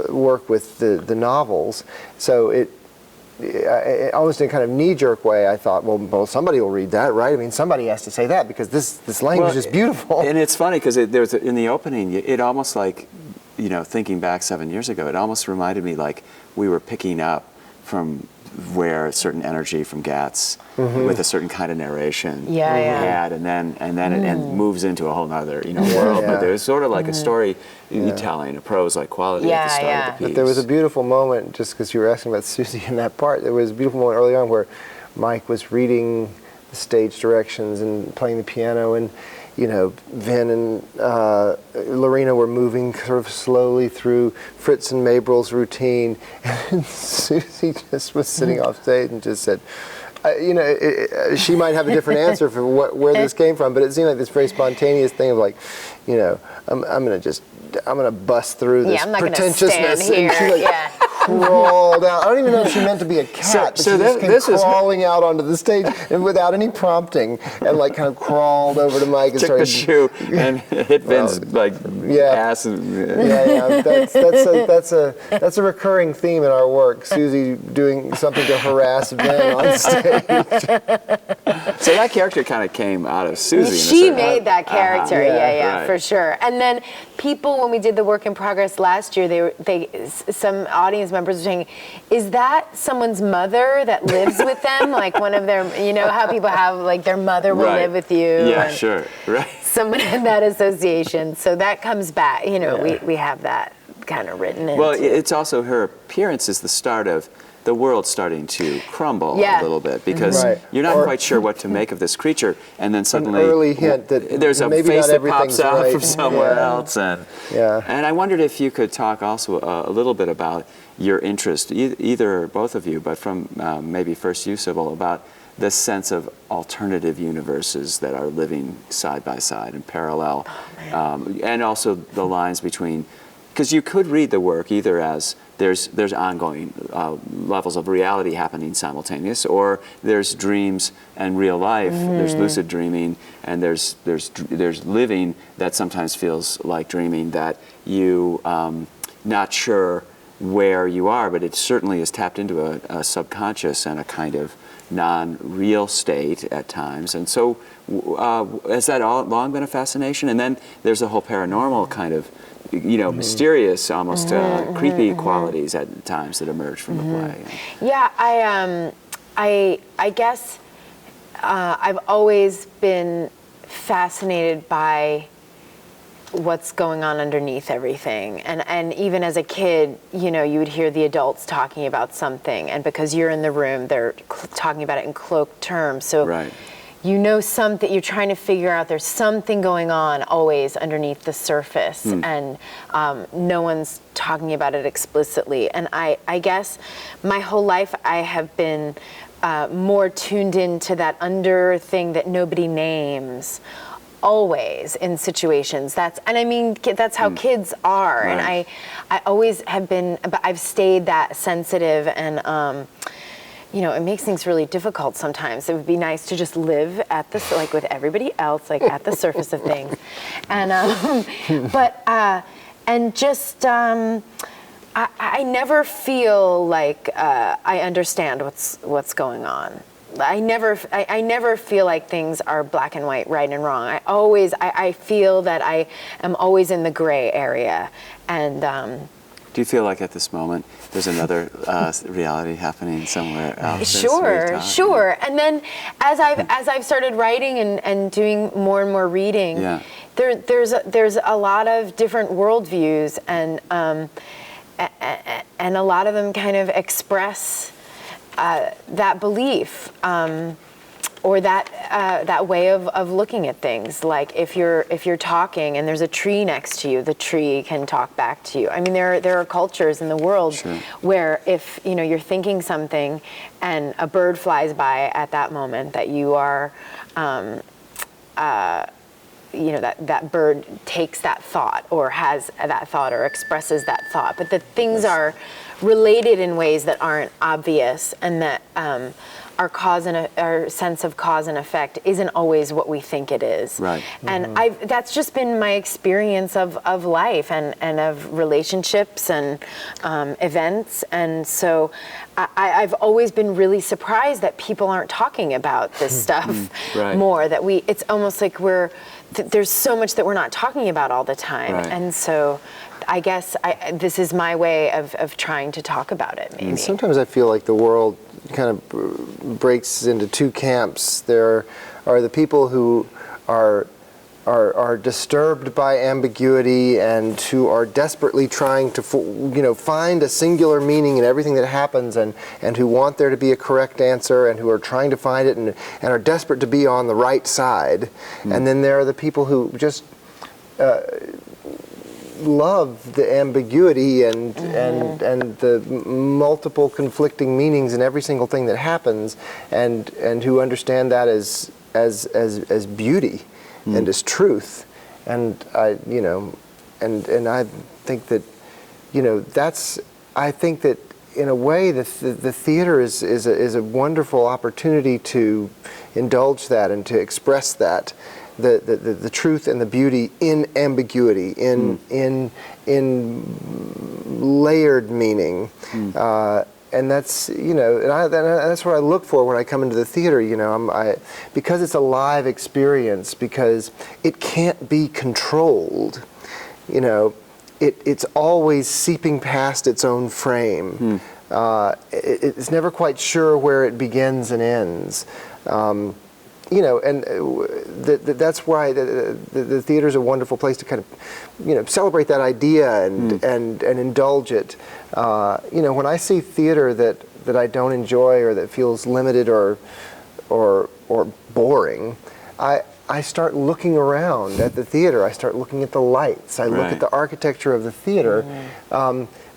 work with the novels. So it almost in a kind of knee-jerk way, I thought, well, somebody will read that, right? I mean, somebody has to say that because this language is beautiful. And it's funny because there's in the opening, it almost like, thinking back 7 years ago, it almost reminded me like we were picking up from where a certain energy from Gatz with a certain kind of narration had, and then it moves into a whole nother world. But there's sort of like a story telling, a prose-like quality at the start of the piece. But there was a beautiful moment, just because you were asking about Susie in that part, there was a beautiful moment early on where Mike was reading the stage directions and playing the piano, and Vin and Lorena were moving sort of slowly through Fritz and Maybell's routine, and Susie just was sitting off stage and just said, she might have a different answer for where this came from, but it seemed like this very spontaneous thing of like, I'm gonna bust through this pretentiousness, and she crawled out. I don't even know if she meant to be a cat, but she just came crawling out onto the stage and without any prompting, and like kind of crawled over to Mike and took the shoe and hit Vin's ass. That's a recurring theme in our work. Susie doing something to harass Vin on stage. So that character kind of came out of Susie. She made that character, right. for sure. And then people, when we did the work in progress last year, some audience members were saying, "Is that someone's mother that lives with them? Like one of their, how people have like their mother will live with you." Yeah, sure, right. Someone had that association, so that comes back. We have that kind of written in. Well, it's also her appearance is the start of the world starting to crumble a little bit, because you're not quite sure what to make of this creature, and then suddenly an early hint that there's a maybe face not that pops out right. from somewhere else, and I wondered if you could talk also a little bit about your interest, either or both of you, but from maybe first you, Sibyl, about this sense of alternative universes that are living side by side and parallel, and also the lines between, because you could read the work either as there's ongoing levels of reality happening simultaneous, or there's dreams and real life. There's lucid dreaming, and there's living that sometimes feels like dreaming, that you not sure where you are, but it certainly is tapped into a subconscious and a kind of non-real state at times. And so has that all long been a fascination? And then there's a whole paranormal kind of mysterious, almost creepy qualities at times that emerge from the play. Yeah, I guess I've always been fascinated by what's going on underneath everything, and even as a kid, you would hear the adults talking about something, and because you're in the room, they're talking about it in cloaked terms. So. Something, you're trying to figure out there's something going on always underneath the surface, and no one's talking about it explicitly. And I guess my whole life I have been more tuned into that under thing that nobody names, always in situations. That's how kids are. Right. And I always have been, but I've stayed that sensitive, and it makes things really difficult sometimes. It would be nice to just live at this, like with everybody else, like at the surface of things. And, I never feel like I understand what's going on. I never feel like things are black and white, right and wrong. I feel that I am always in the gray area. And, do you feel like at this moment there's another reality happening somewhere else? Sure. And then as I've started writing and doing more and more reading, there's a lot of different worldviews, and a lot of them kind of express that belief. or that way of looking at things. Like if you're talking and there's a tree next to you, the tree can talk back to you. I mean, there are cultures in the world where if you're thinking something and a bird flies by at that moment, that you are that bird takes that thought or has that thought or expresses that thought, but that things are related in ways that aren't obvious, and that our sense of cause and effect isn't always what we think it is. Right. And that's just been my experience of life and of relationships and events. And so I've always been really surprised that people aren't talking about this stuff more, that it's almost like there's so much that we're not talking about all the time. Right. And so I guess this is my way of trying to talk about it, maybe. And sometimes I feel like the world kind of breaks into two camps. There are the people who are disturbed by ambiguity and who are desperately trying to find a singular meaning in everything that happens, and who want there to be a correct answer, and who are trying to find it and are desperate to be on the right side. And then there are the people who just love the ambiguity and the multiple conflicting meanings in every single thing that happens, and who understand that as beauty and as truth. And I think that I think that in a way the theater is a wonderful opportunity to indulge that and to express that. The truth and the beauty in ambiguity, in layered meaning, and that's that's what I look for when I come into the theater. Because it's a live experience, because it can't be controlled. It's always seeping past its own frame. It's never quite sure where it begins and ends. That's why the theater is a wonderful place to kind of, celebrate that idea and indulge it. When I see theater that I don't enjoy or that feels limited or boring, I start looking around at the theater. I start looking at the lights. I look at the architecture of the theater.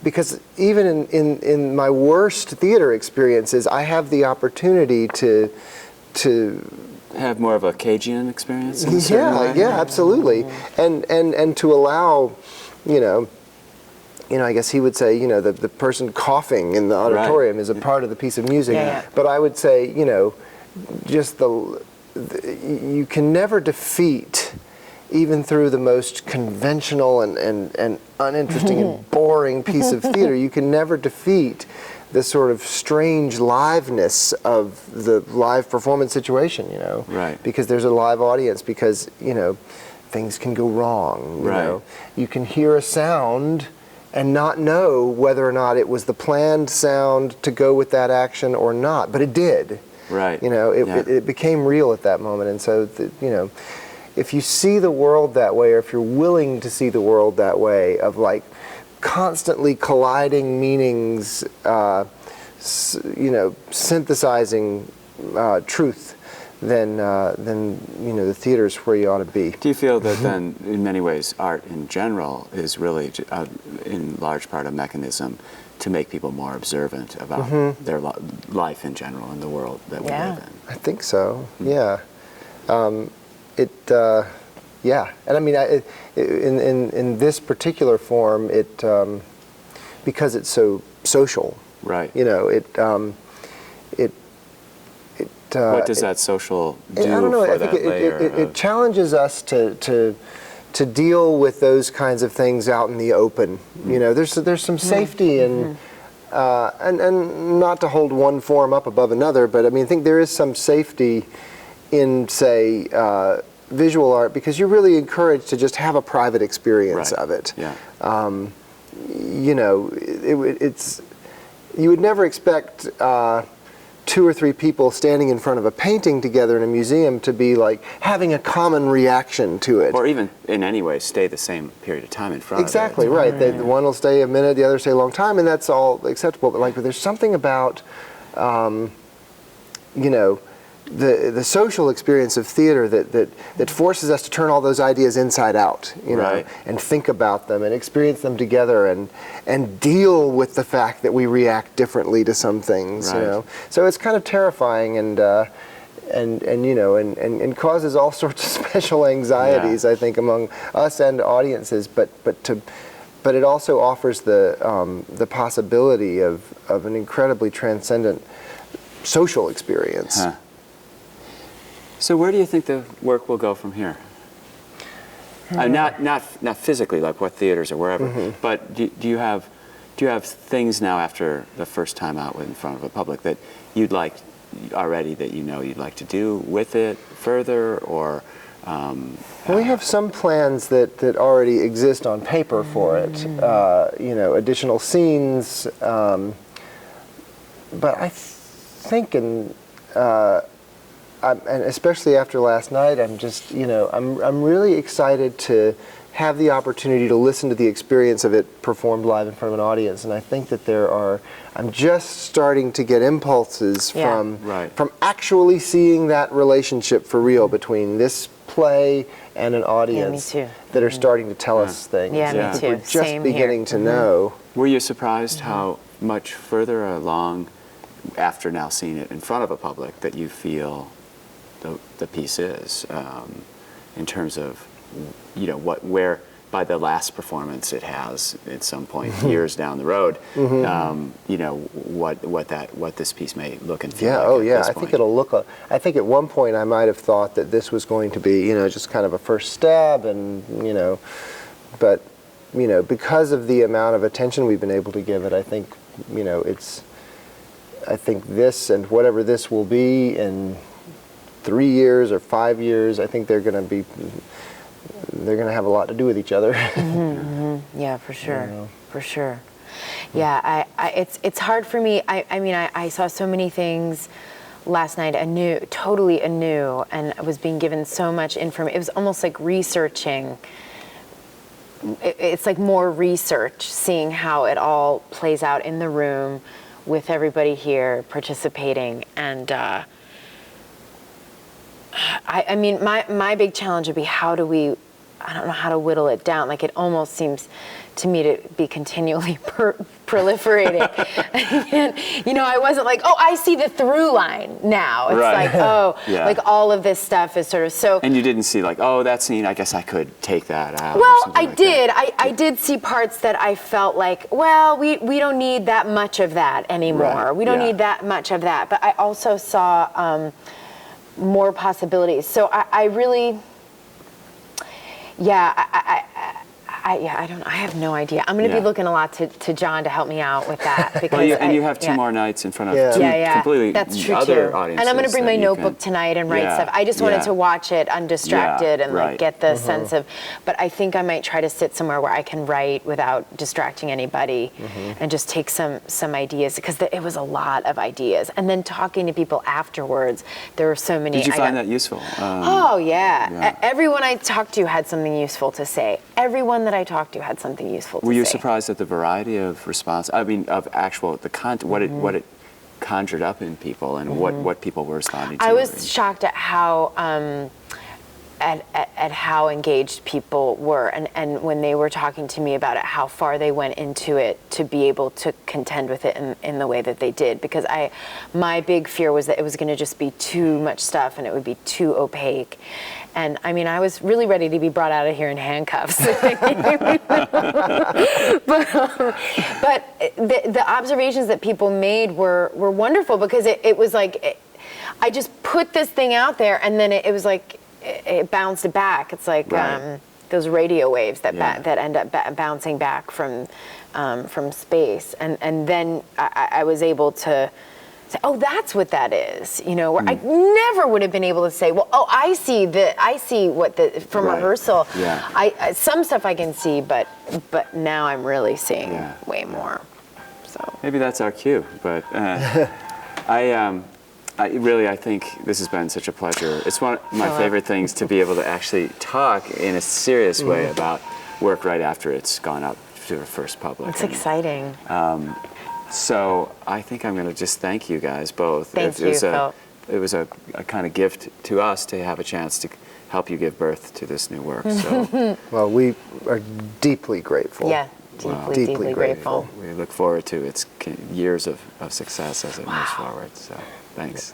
Because even in my worst theater experiences, I have the opportunity to have more of a Cajun experience. Yeah, absolutely, and to allow, I guess he would say, the person coughing in the auditorium is a part of the piece of music. But I would say, just you can never defeat, even through the most conventional and uninteresting and boring piece of theater, you can never defeat the sort of strange liveness of the live performance situation, because there's a live audience, because, things can go wrong, You can hear a sound and not know whether or not it was the planned sound to go with that action or not, but it did. Right. It became real at that moment. And so, if you see the world that way, or if you're willing to see the world that way, of like constantly colliding meanings, synthesizing truth, then the theater's where you ought to be. Do you feel that then, in many ways, art in general is really, in large part, a mechanism to make people more observant about their life in general and the world that we live in? I think so. Yeah. And I mean, in this particular form, because it's so social. Right. What does that social do? I don't know. For I think it challenges us to deal with those kinds of things out in the open. There's some safety and not to hold one form up above another, but I mean, I think there is some safety in, say, visual art, because you're really encouraged to just have a private experience of it. Yeah. You would never expect 2 or 3 people standing in front of a painting together in a museum to be like having a common reaction to it. Or even in any way stay the same period of time in front of it. Exactly, right. The one will stay a minute, the other stay a long time, and that's all acceptable. But there's something about, the social experience of theater that forces us to turn all those ideas inside out, you know, Right. and think about them and experience them together and deal with the fact that we react differently to some things, Right. you know. So it's kind of terrifying and you know and causes all sorts of special anxieties, Yeah. I think, among us and audiences. But it also offers the possibility of an incredibly transcendent social experience. Huh. So where do you think the work will go from here? Not physically, like what theaters or wherever, but do you have things now after the first time out in front of a public that you'd like already that you know you'd like to do with it further, or? We have some plans that already exist on paper for it. You know, additional scenes, but I think and especially after last night, I'm just, you know, I'm really excited to have the opportunity to listen to the experience of it performed live in front of an audience. And I think that I'm just starting to get impulses from actually seeing that relationship for real between this play and an audience that are starting to tell us things. Yeah, that me too. We're just Same beginning to know. Were you surprised how much further along, after now seeing it in front of a public, that you feel the piece is, in terms of, you know, where by the last performance it has at some point years down the road, you know, what this piece may look and feel like at this I point. think it'll look. I think at one point I might have thought that this was going to be, you know, just kind of a first stab, and you know, but you know, because of the amount of attention we've been able to give it, I think, you know, I think this and whatever this will be in 3 years or 5 years, I think they're going to have a lot to do with each other. Yeah, for sure, for sure. Yeah, it's hard for me. I mean, I saw so many things last night totally anew, and I was being given so much information. It was almost like researching. It's like more research, seeing how it all plays out in the room with everybody here participating. And I mean, my big challenge would be I don't know how to whittle it down. Like, it almost seems to me to be continually proliferating. And, you know, I wasn't like, oh, I see the through line now. It's like, oh, like all of this stuff is sort of so. And you didn't see like, oh, that scene, I guess I could take that out. Well, I did. I did see parts that I felt like, well, we don't need that much of that anymore. Right. We don't need that much of that. But I also saw more possibilities. So I really, I have no idea. I'm going to be looking a lot to John to help me out with that. Because you have two more nights in front of two completely that's true other too. audiences. And I'm going to bring my notebook tonight and write stuff. I just wanted to watch it undistracted and like get the sense of, but I think I might try to sit somewhere where I can write without distracting anybody and just take some ideas, because it was a lot of ideas. And then talking to people afterwards, there were so many. Did you find that useful? Everyone I talked to had something useful to say. Everyone that I talked to had something useful to say. Were you surprised at the variety of response? I mean, of actual what it conjured up in people, and what people were responding to? I was shocked at how at how engaged people were, and when they were talking to me about it, how far they went into it to be able to contend with it in the way that they did. Because my big fear was that it was going to just be too much stuff and it would be too opaque. And I mean, I was really ready to be brought out of here in handcuffs. But the observations that people made were wonderful, because it was like, I just put this thing out there, and then it was like, it bounced back. It's like those radio waves that end up bouncing back from space, and then I was able to say, oh, that's what that is, you know. Where I never would have been able to say, well, oh, I see what from rehearsal. Yeah. Some stuff I can see, but now I'm really seeing way more. So maybe that's our cue. But I think this has been such a pleasure. It's one of my favorite things to be able to actually talk in a serious way about work right after it's gone out to the first public. It's exciting. So I think I'm going to just thank you guys both. Thank you, Phil. it was a kind of gift to us to have a chance to help you give birth to this new work. So Well, we are deeply grateful. Yeah, Wow. deeply grateful. we look forward to its years of success as it moves forward. So thanks.